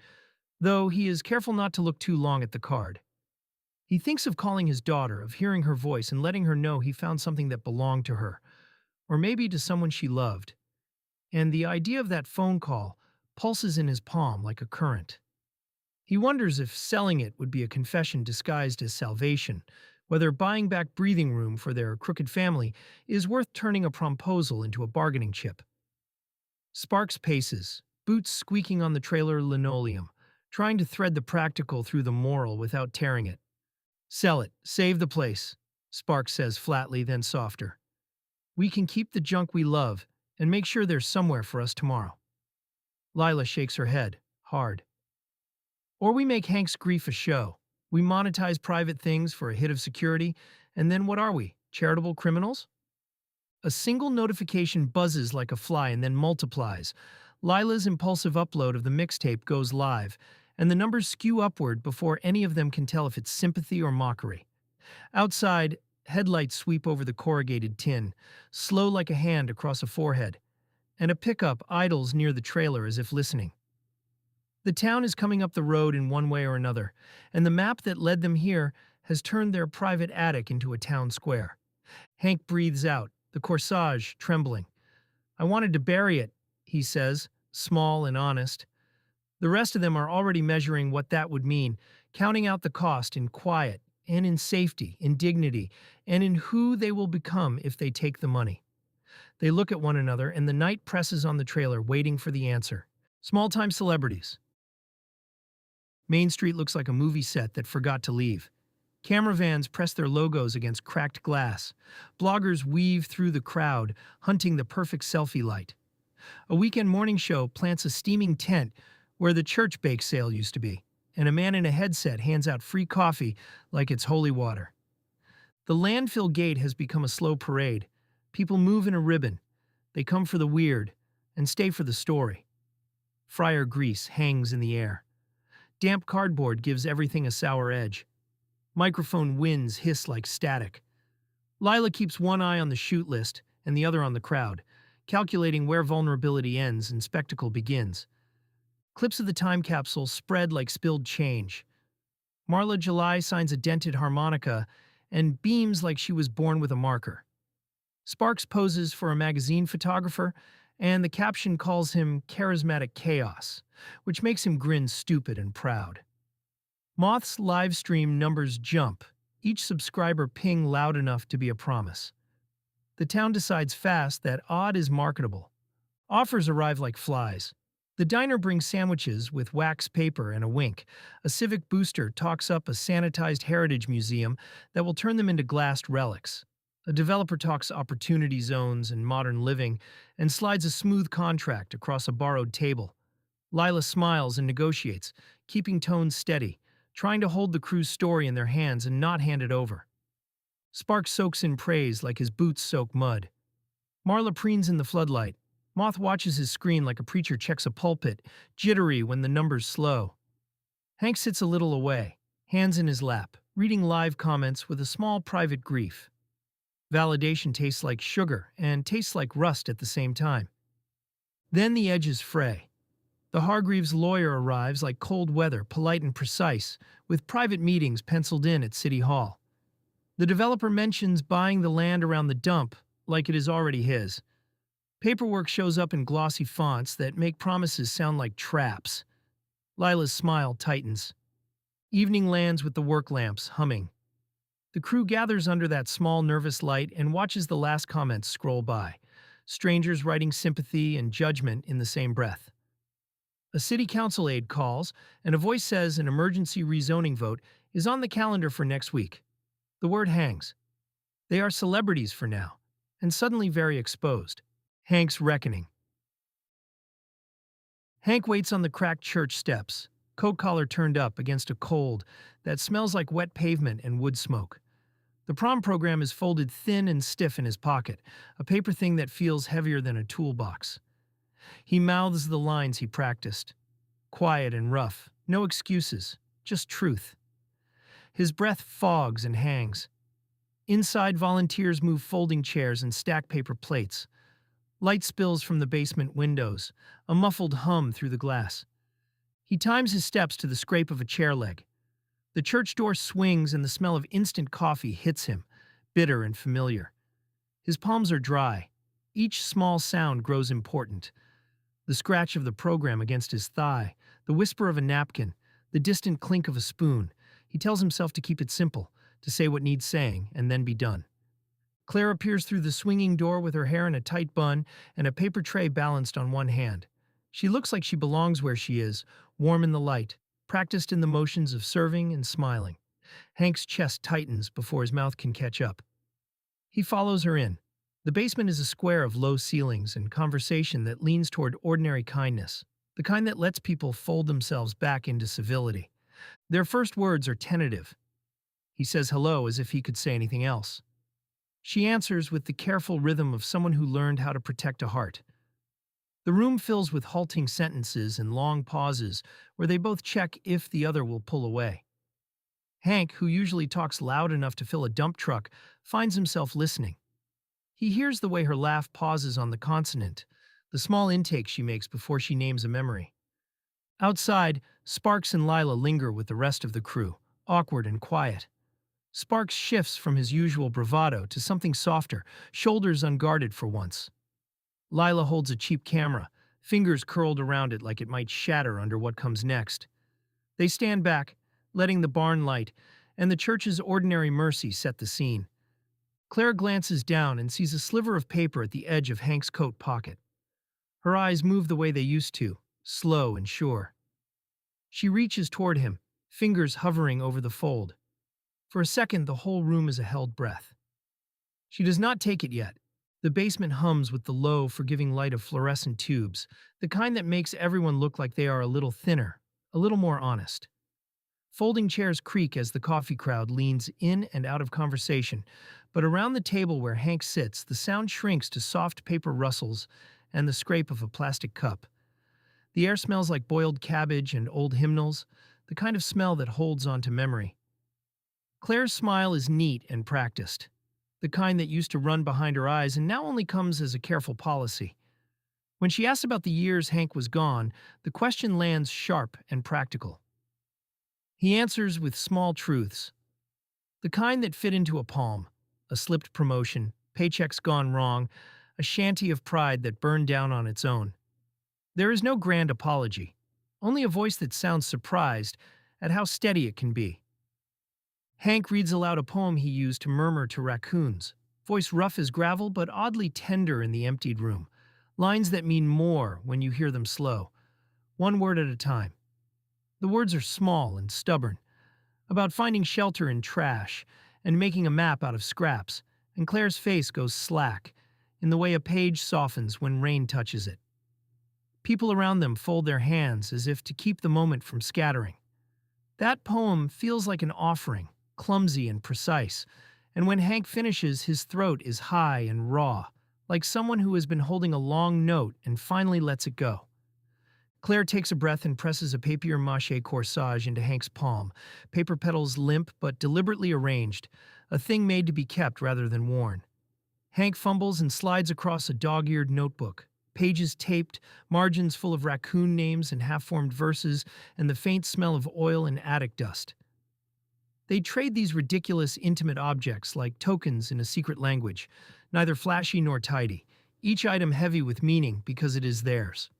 though he is careful not to look too long at the card. He thinks of calling his daughter, of hearing her voice and letting her know he found something that belonged to her, or maybe to someone she loved. And the idea of that phone call pulses in his palm like a current. He wonders if selling it would be a confession disguised as salvation, whether buying back breathing room for their crooked family is worth turning a promposal into a bargaining chip. Sparks paces, boots squeaking on the trailer linoleum, trying to thread the practical through the moral without tearing it. Sell it, save the place, Sparks says flatly, then softer. We can keep the junk we love and make sure there's somewhere for us tomorrow. Lila shakes her head, hard. Or we make Hank's grief a show. We monetize private things for a hit of security, and then what are we, charitable criminals? A single notification buzzes like a fly and then multiplies. Lila's impulsive upload of the mixtape goes live, and the numbers skew upward before any of them can tell if it's sympathy or mockery. Outside, headlights sweep over the corrugated tin, slow like a hand across a forehead, and a pickup idles near the trailer as if listening. The town is coming up the road in one way or another, and the map that led them here has turned their private attic into a town square. Hank breathes out, the corsage trembling. I wanted to bury it, he says, small and honest. The rest of them are already measuring what that would mean, counting out the cost in quiet and in safety, in dignity, and in who they will become if they take the money. They look at one another, and the night presses on the trailer, waiting for the answer. Small-time celebrities. Main Street looks like a movie set that forgot to leave. Camera vans press their logos against cracked glass. Bloggers weave through the crowd, hunting the perfect selfie light. A weekend morning show plants a steaming tent where the church bake sale used to be, and a man in a headset hands out free coffee like it's holy water. The landfill gate has become a slow parade. People move in a ribbon. They come for the weird and stay for the story. Fryer grease hangs in the air. Damp cardboard gives everything a sour edge. Microphone winds hiss like static. Lila keeps one eye on the shoot list and the other on the crowd, calculating where vulnerability ends and spectacle begins. Clips of the time capsule spread like spilled change. Marla July signs a dented harmonica and beams like she was born with a marker. Sparks poses for a magazine photographer, and the caption calls him charismatic chaos, which makes him grin stupid and proud. Moth's live stream numbers jump, each subscriber ping loud enough to be a promise. The town decides fast that odd is marketable. Offers arrive like flies. The diner brings sandwiches with wax paper and a wink. A civic booster talks up a sanitized heritage museum that will turn them into glassed relics. A developer talks opportunity zones and modern living and slides a smooth contract across a borrowed table. Lila smiles and negotiates, keeping tones steady, trying to hold the crew's story in their hands and not hand it over. Sparks soaks in praise like his boots soak mud. Marla preens in the floodlight. Moth watches his screen like a preacher checks a pulpit, jittery when the numbers slow. Hank sits a little away, hands in his lap, reading live comments with a small private grief. Validation tastes like sugar and tastes like rust at the same time. Then the edges fray. The Hargreaves lawyer arrives like cold weather, polite and precise, with private meetings penciled in at City Hall. The developer mentions buying the land around the dump like it is already his. Paperwork shows up in glossy fonts that make promises sound like traps. Lila's smile tightens. Evening lands with the work lamps humming. The crew gathers under that small, nervous light and watches the last comments scroll by, strangers writing sympathy and judgment in the same breath. A city council aide calls, and a voice says an emergency rezoning vote is on the calendar for next week. The word hangs. They are celebrities for now, and suddenly very exposed. Hank's reckoning. Hank waits on the cracked church steps, coat collar turned up against a cold that smells like wet pavement and wood smoke. The prom program is folded thin and stiff in his pocket, a paper thing that feels heavier than a toolbox. He mouths the lines he practiced. Quiet and rough, no excuses, just truth. His breath fogs and hangs. Inside, volunteers move folding chairs and stack paper plates. Light spills from the basement windows, a muffled hum through the glass. He times his steps to the scrape of a chair leg. The church door swings and the smell of instant coffee hits him, bitter and familiar. His palms are dry. Each small sound grows important. The scratch of the program against his thigh, the whisper of a napkin, the distant clink of a spoon. He tells himself to keep it simple, to say what needs saying, and then be done. Claire appears through the swinging door with her hair in a tight bun and a paper tray balanced on one hand. She looks like she belongs where she is, warm in the light, practiced in the motions of serving and smiling. Hank's chest tightens before his mouth can catch up. He follows her in. The basement is a square of low ceilings and conversation that leans toward ordinary kindness, the kind that lets people fold themselves back into civility. Their first words are tentative. He says hello as if he could say anything else. She answers with the careful rhythm of someone who learned how to protect a heart. The room fills with halting sentences and long pauses where they both check if the other will pull away. Hank, who usually talks loud enough to fill a dump truck, finds himself listening. He hears the way her laugh pauses on the consonant, the small intake she makes before she names a memory. Outside, Sparks and Lila linger with the rest of the crew, awkward and quiet. Sparks shifts from his usual bravado to something softer, shoulders unguarded for once. Lila holds a cheap camera, fingers curled around it like it might shatter under what comes next. They stand back, letting the barn light and the church's ordinary mercy set the scene. Claire glances down and sees a sliver of paper at the edge of Hank's coat pocket. Her eyes move the way they used to, slow and sure. She reaches toward him, fingers hovering over the fold. For a second, the whole room is a held breath. She does not take it yet. The basement hums with the low, forgiving light of fluorescent tubes, the kind that makes everyone look like they are a little thinner, a little more honest. Folding chairs creak as the coffee crowd leans in and out of conversation, but around the table where Hank sits, the sound shrinks to soft paper rustles and the scrape of a plastic cup. The air smells like boiled cabbage and old hymnals, the kind of smell that holds on to memory. Claire's smile is neat and practiced, the kind that used to run behind her eyes and now only comes as a careful policy. When she asks about the years Hank was gone, the question lands sharp and practical. He answers with small truths, the kind that fit into a palm: a slipped promotion, paychecks gone wrong, a shanty of pride that burned down on its own. There is no grand apology, only a voice that sounds surprised at how steady it can be. Hank reads aloud a poem he used to murmur to raccoons, voice rough as gravel but oddly tender in the emptied room, lines that mean more when you hear them slow, one word at a time. The words are small and stubborn, about finding shelter in trash and making a map out of scraps, and Claire's face goes slack, in the way a page softens when rain touches it. People around them fold their hands as if to keep the moment from scattering. That poem feels like an offering, clumsy and precise, and when Hank finishes, his throat is high and raw, like someone who has been holding a long note and finally lets it go. Claire takes a breath and presses a papier-mâché corsage into Hank's palm, paper petals limp but deliberately arranged, a thing made to be kept rather than worn. Hank fumbles and slides across a dog-eared notebook, pages taped, margins full of raccoon names and half-formed verses, and the faint smell of oil and attic dust. They trade these ridiculous, intimate objects like tokens in a secret language, neither flashy nor tidy, each item heavy with meaning because it is theirs.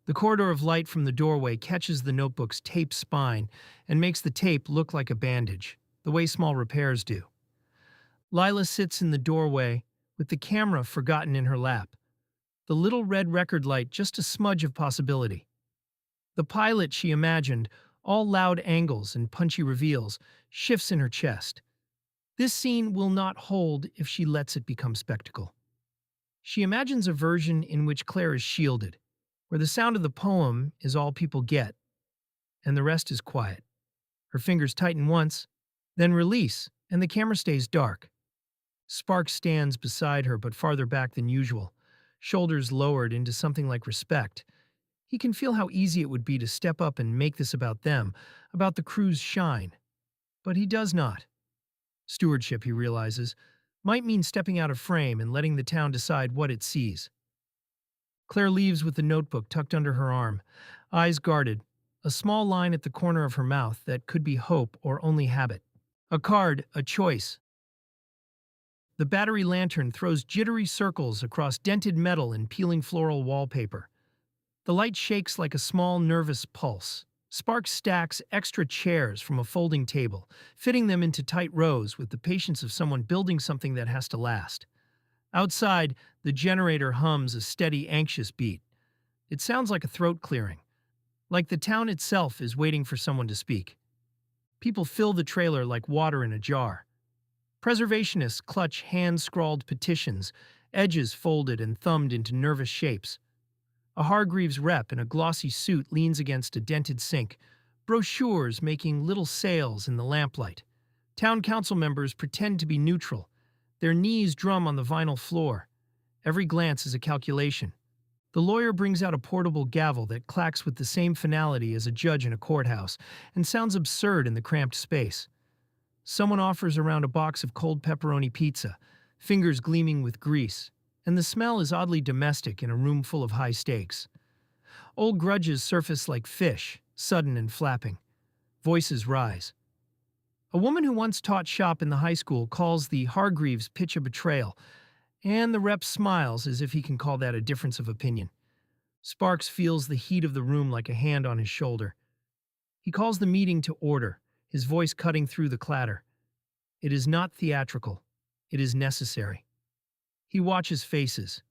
The corridor of light from the doorway catches the notebook's taped spine and makes the tape look like a bandage, the way small repairs do. Lila sits in the doorway, with the camera forgotten in her lap. The little red record light just a smudge of possibility. The pilot she imagined, all loud angles and punchy reveals, shifts in her chest. This scene will not hold if she lets it become spectacle. She imagines a version in which Claire is shielded, where the sound of the poem is all people get, and the rest is quiet. Her fingers tighten once, then release, and the camera stays dark. Sparks stands beside her but farther back than usual, shoulders lowered into something like respect. He can feel how easy it would be to step up and make this about them, about the crew's shine. But he does not. Stewardship, he realizes, might mean stepping out of frame and letting the town decide what it sees. Claire leaves with the notebook tucked under her arm, eyes guarded, a small line at the corner of her mouth that could be hope or only habit. A card, a choice. The battery lantern throws jittery circles across dented metal and peeling floral wallpaper. The light shakes like a small, nervous pulse. Sparks stacks extra chairs from a folding table, fitting them into tight rows with the patience of someone building something that has to last. Outside, the generator hums a steady, anxious beat. It sounds like a throat clearing, like the town itself is waiting for someone to speak. People fill the trailer like water in a jar. Preservationists clutch hand-scrawled petitions, edges folded and thumbed into nervous shapes. A Hargreaves rep in a glossy suit leans against a dented sink, brochures making little sails in the lamplight. Town council members pretend to be neutral. Their knees drum on the vinyl floor. Every glance is a calculation. The lawyer brings out a portable gavel that clacks with the same finality as a judge in a courthouse and sounds absurd in the cramped space. Someone offers around a box of cold pepperoni pizza, fingers gleaming with grease, and the smell is oddly domestic in a room full of high stakes. Old grudges surface like fish, sudden and flapping. Voices rise. A woman who once taught shop in the high school calls the Hargreaves pitch a betrayal, and the rep smiles as if he can call that a difference of opinion. Sparks feels the heat of the room like a hand on his shoulder. He calls the meeting to order, his voice cutting through the clatter. It is not theatrical. It is necessary. He watches faces.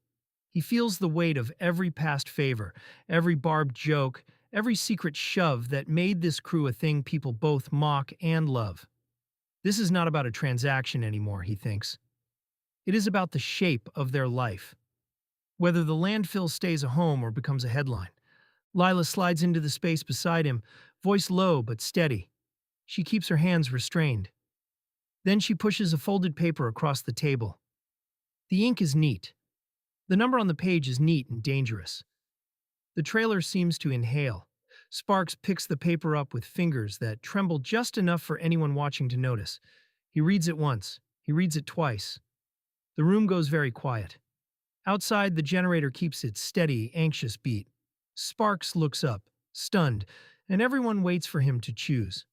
He feels the weight of every past favor, every barbed joke, every secret shove that made this crew a thing people both mock and love. This is not about a transaction anymore, he thinks. It is about the shape of their life. Whether the landfill stays a home or becomes a headline. Lila slides into the space beside him, voice low but steady. She keeps her hands restrained. Then she pushes a folded paper across the table. The ink is neat. The number on the page is neat and dangerous. The trailer seems to inhale. Sparks picks the paper up with fingers that tremble just enough for anyone watching to notice. He reads it once. He reads it twice. The room goes very quiet. Outside, the generator keeps its steady, anxious beat. Sparks looks up, stunned, and everyone waits for him to choose.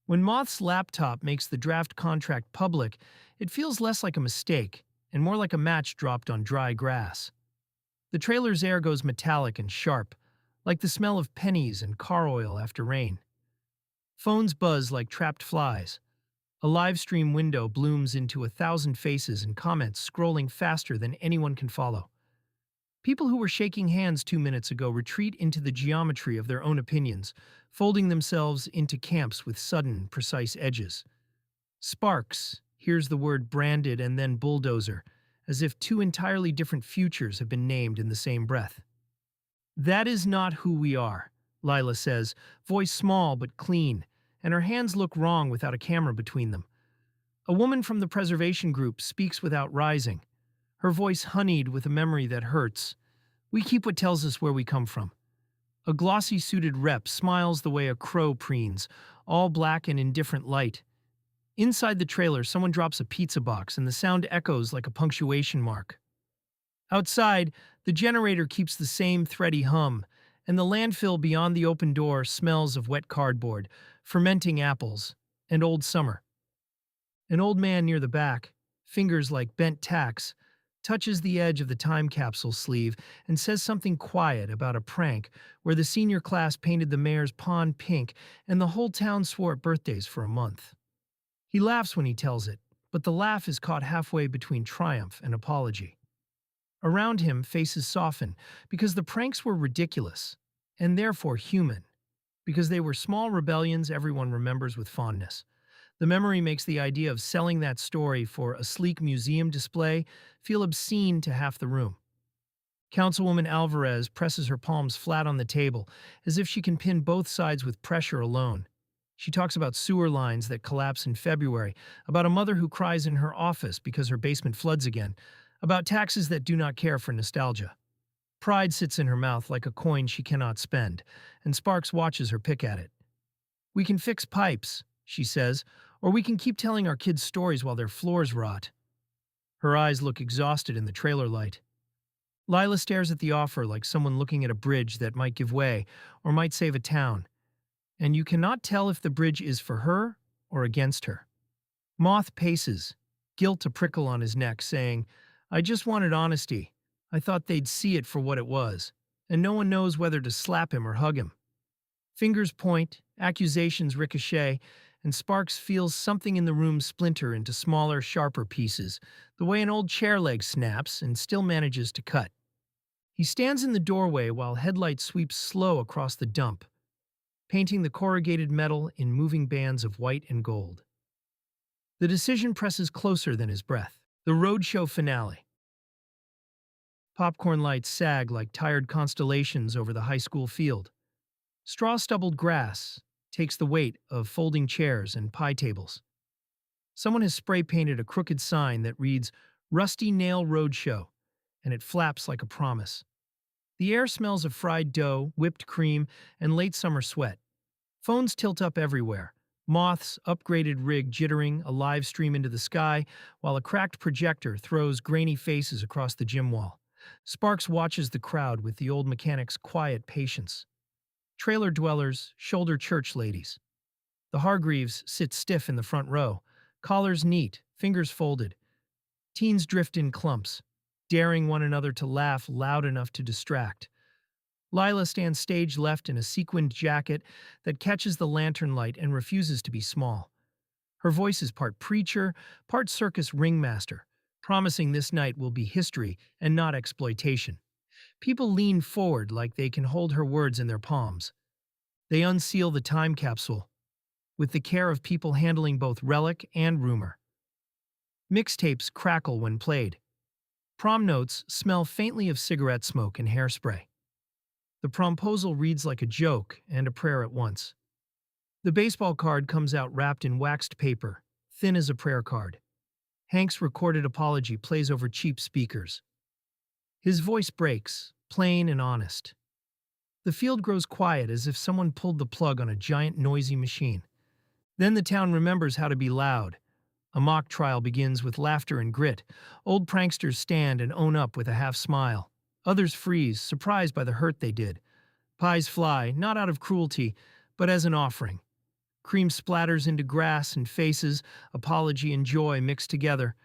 When Moth's laptop makes the draft contract public, it feels less like a mistake and more like a match dropped on dry grass. The trailer's air goes metallic and sharp, like the smell of pennies and car oil after rain. Phones buzz like trapped flies. A live stream window blooms into 1,000 faces and comments scrolling faster than anyone can follow. People who were shaking hands 2 minutes ago retreat into the geometry of their own opinions, folding themselves into camps with sudden, precise edges. Sparks hears the word branded and then bulldozer, as if two entirely different futures have been named in the same breath. That is not who we are, Lila says, voice small but clean, and her hands look wrong without a camera between them. A woman from the preservation group speaks without rising, her voice honeyed with a memory that hurts. We keep what tells us where we come from. A glossy-suited rep smiles the way a crow preens, all black and in different light. Inside the trailer, someone drops a pizza box and the sound echoes like a punctuation mark. Outside, The generator keeps the same thready hum, and the landfill beyond the open door smells of wet cardboard, fermenting apples, and old summer. An old man near the back, fingers like bent tacks, touches the edge of the time capsule sleeve and says something quiet about a prank where the senior class painted the mayor's pond pink and the whole town swore at birthdays for a month. He laughs when he tells it, but the laugh is caught halfway between triumph and apology. Around him, faces soften because the pranks were ridiculous, and therefore human, because they were small rebellions everyone remembers with fondness. The memory makes the idea of selling that story for a sleek museum display feel obscene to half the room. Councilwoman Alvarez presses her palms flat on the table, as if she can pin both sides with pressure alone. She talks about sewer lines that collapse in February, about a mother who cries in her office because her basement floods again, about taxes that do not care for nostalgia. Pride sits in her mouth like a coin she cannot spend, and Sparks watches her pick at it. "We can fix pipes," she says, "or we can keep telling our kids stories while their floors rot." Her eyes look exhausted in the trailer light. Lila stares at the offer like someone looking at a bridge that might give way or might save a town, and you cannot tell if the bridge is for her or against her. Moth paces, guilt a prickle on his neck, saying, "I just wanted honesty. I thought they'd see it for what it was, and no one knows whether to slap him or hug him." Fingers point, accusations ricochet, and Sparks feels something in the room splinter into smaller, sharper pieces, the way an old chair leg snaps and still manages to cut. He stands in the doorway while headlight sweeps slow across the dump, painting the corrugated metal in moving bands of white and gold. The decision presses closer than his breath. The roadshow finale. Popcorn lights sag like tired constellations over the high school field. Straw-stubbled grass takes the weight of folding chairs and pie tables. Someone has spray-painted a crooked sign that reads, "Rusty Nail Roadshow," and it flaps like a promise. The air smells of fried dough, whipped cream, and late summer sweat. Phones tilt up everywhere. Moth's upgraded rig jittering a live stream into the sky, while a cracked projector throws grainy faces across the gym wall. Sparks watches the crowd with the old mechanic's quiet patience. Trailer dwellers shoulder church ladies. The Hargreaves sit stiff in the front row, collars neat, fingers folded. Teens drift in clumps, daring one another to laugh loud enough to distract. Lila stands stage left in a sequined jacket that catches the lantern light and refuses to be small. Her voice is part preacher, part circus ringmaster, promising this night will be history and not exploitation. People lean forward like they can hold her words in their palms. They unseal the time capsule, with the care of people handling both relic and rumor. Mixtapes crackle when played. Prom notes smell faintly of cigarette smoke and hairspray. The promposal reads like a joke and a prayer at once. The baseball card comes out wrapped in waxed paper, thin as a prayer card. Hank's recorded apology plays over cheap speakers. His voice breaks, plain and honest. The field grows quiet as if someone pulled the plug on a giant noisy machine. Then the town remembers how to be loud. A mock trial begins with laughter and grit. Old pranksters stand and own up with a half smile. Others freeze, surprised by the hurt they did. Pies fly, not out of cruelty, but as an offering. Cream splatters into grass and faces, apology and joy mixed together.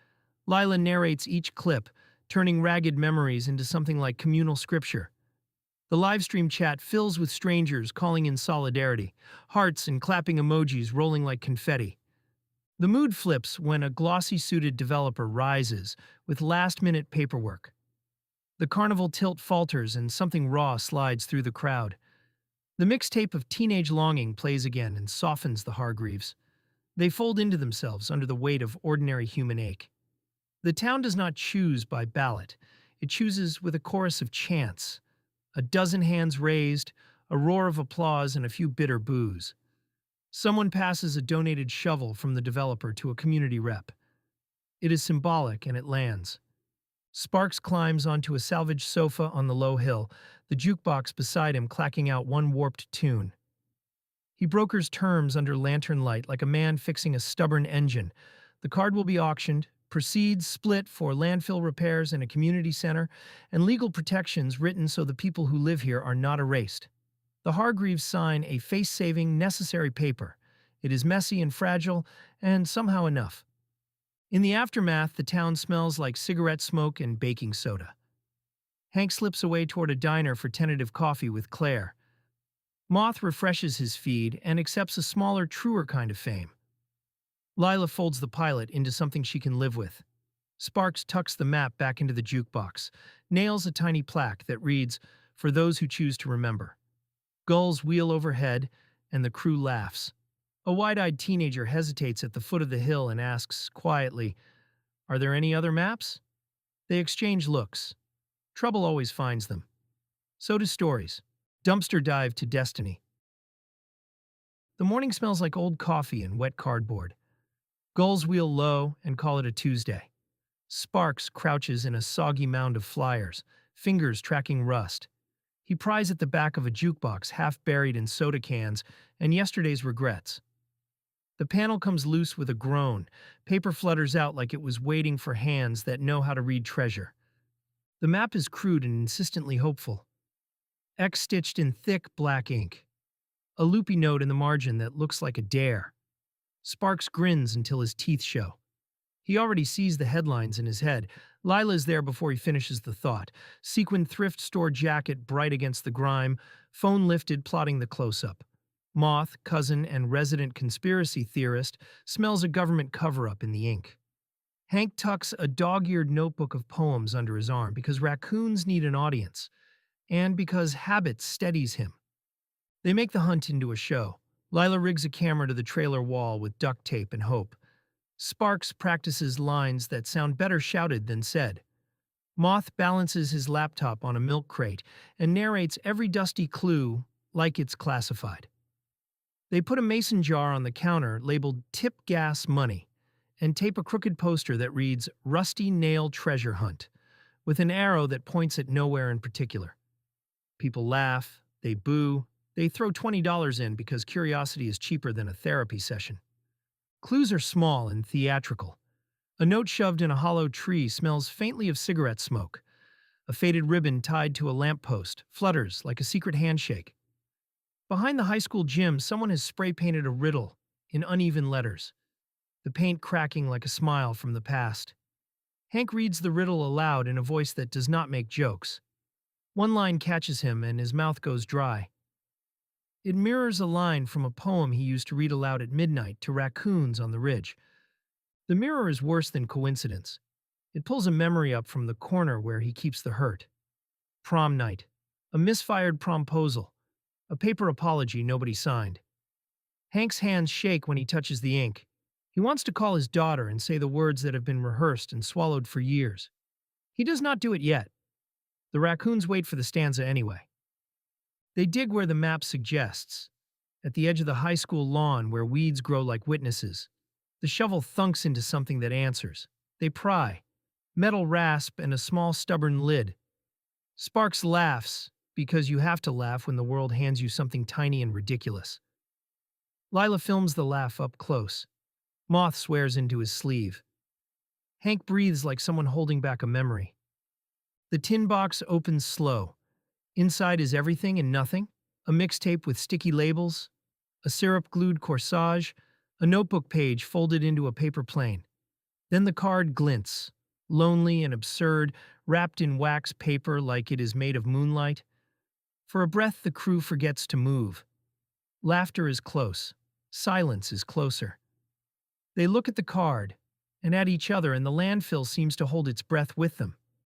Lila narrates each clip, turning ragged memories into something like communal scripture. The livestream chat fills with strangers calling in solidarity, hearts and clapping emojis rolling like confetti. The mood flips when a glossy-suited developer rises with last-minute paperwork. The carnival tilt falters and something raw slides through the crowd. The mixtape of teenage longing plays again and softens the Hargreaves. They fold into themselves under the weight of ordinary human ache. The town does not choose by ballot. It chooses with a chorus of chants. A dozen hands raised, a roar of applause, and a few bitter boos. Someone passes a donated shovel from the developer to a community rep. It is symbolic and it lands. Sparks climbs onto a salvaged sofa on the low hill, the jukebox beside him clacking out one warped tune. He brokers terms under lantern light like a man fixing a stubborn engine. The card will be auctioned, proceeds split for landfill repairs and a community center, and legal protections written so the people who live here are not erased. The Hargreaves sign a face-saving, necessary paper. It is messy and fragile, and somehow enough. In the aftermath, the town smells like cigarette smoke and baking soda. Hank slips away toward a diner for tentative coffee with Claire. Moth refreshes his feed and accepts a smaller, truer kind of fame. Lila folds the pilot into something she can live with. Sparks tucks the map back into the jukebox, nails a tiny plaque that reads, "For those who choose to remember." Gulls wheel overhead, and the crew laughs. A wide-eyed teenager hesitates at the foot of the hill and asks quietly, "Are there any other maps?" They exchange looks. Trouble always finds them. So do stories. Dumpster dive to destiny. The morning smells like old coffee and wet cardboard. Gulls wheel low and call it a Tuesday. Sparks crouches in a soggy mound of flyers, fingers tracking rust. He pries at the back of a jukebox half buried in soda cans and yesterday's regrets. The panel comes loose with a groan. Paper flutters out like it was waiting for hands that know how to read treasure. The map is crude and insistently hopeful. X stitched in thick black ink. A loopy note in the margin that looks like a dare. Sparks grins until his teeth show. He already sees the headlines in his head. Lila's there before he finishes the thought. Sequin thrift store jacket bright against the grime, phone lifted plotting the close-up. Moth, cousin, and resident conspiracy theorist smells a government cover-up in the ink. Hank tucks a dog-eared notebook of poems under his arm because raccoons need an audience, and because habit steadies him. They make the hunt into a show. Lila rigs a camera to the trailer wall with duct tape and hope. Sparks practices lines that sound better shouted than said. Moth balances his laptop on a milk crate and narrates every dusty clue like it's classified. They put a mason jar on the counter labeled Tip Gas Money and tape a crooked poster that reads Rusty Nail Treasure Hunt with an arrow that points at nowhere in particular. People laugh, they boo, they throw $20 in because curiosity is cheaper than a therapy session. Clues are small and theatrical. A note shoved in a hollow tree smells faintly of cigarette smoke. A faded ribbon tied to a lamppost flutters like a secret handshake. Behind the high school gym, someone has spray-painted a riddle in uneven letters, the paint cracking like a smile from the past. Hank reads the riddle aloud in a voice that does not make jokes. One line catches him and his mouth goes dry. It mirrors a line from a poem he used to read aloud at midnight to raccoons on the ridge. The mirror is worse than coincidence. It pulls a memory up from the corner where he keeps the hurt. Prom night. A misfired promposal. A paper apology nobody signed. Hank's hands shake when he touches the ink. He wants to call his daughter and say the words that have been rehearsed and swallowed for years. He does not do it yet. The raccoons wait for the stanza anyway. They dig where the map suggests, at the edge of the high school lawn where weeds grow like witnesses. The shovel thunks into something that answers. They pry. Metal rasp and a small stubborn lid. Sparks laughs, because you have to laugh when the world hands you something tiny and ridiculous. Lila films the laugh up close. Moth swears into his sleeve. Hank breathes like someone holding back a memory. The tin box opens slow. Inside is everything and nothing, a mixtape with sticky labels, a syrup-glued corsage, a notebook page folded into a paper plane. Then the card glints, lonely and absurd, wrapped in wax paper like it is made of moonlight. For a breath, the crew forgets to move. Laughter is close. Silence is closer. They look at the card and at each other, and the landfill seems to hold its breath with them.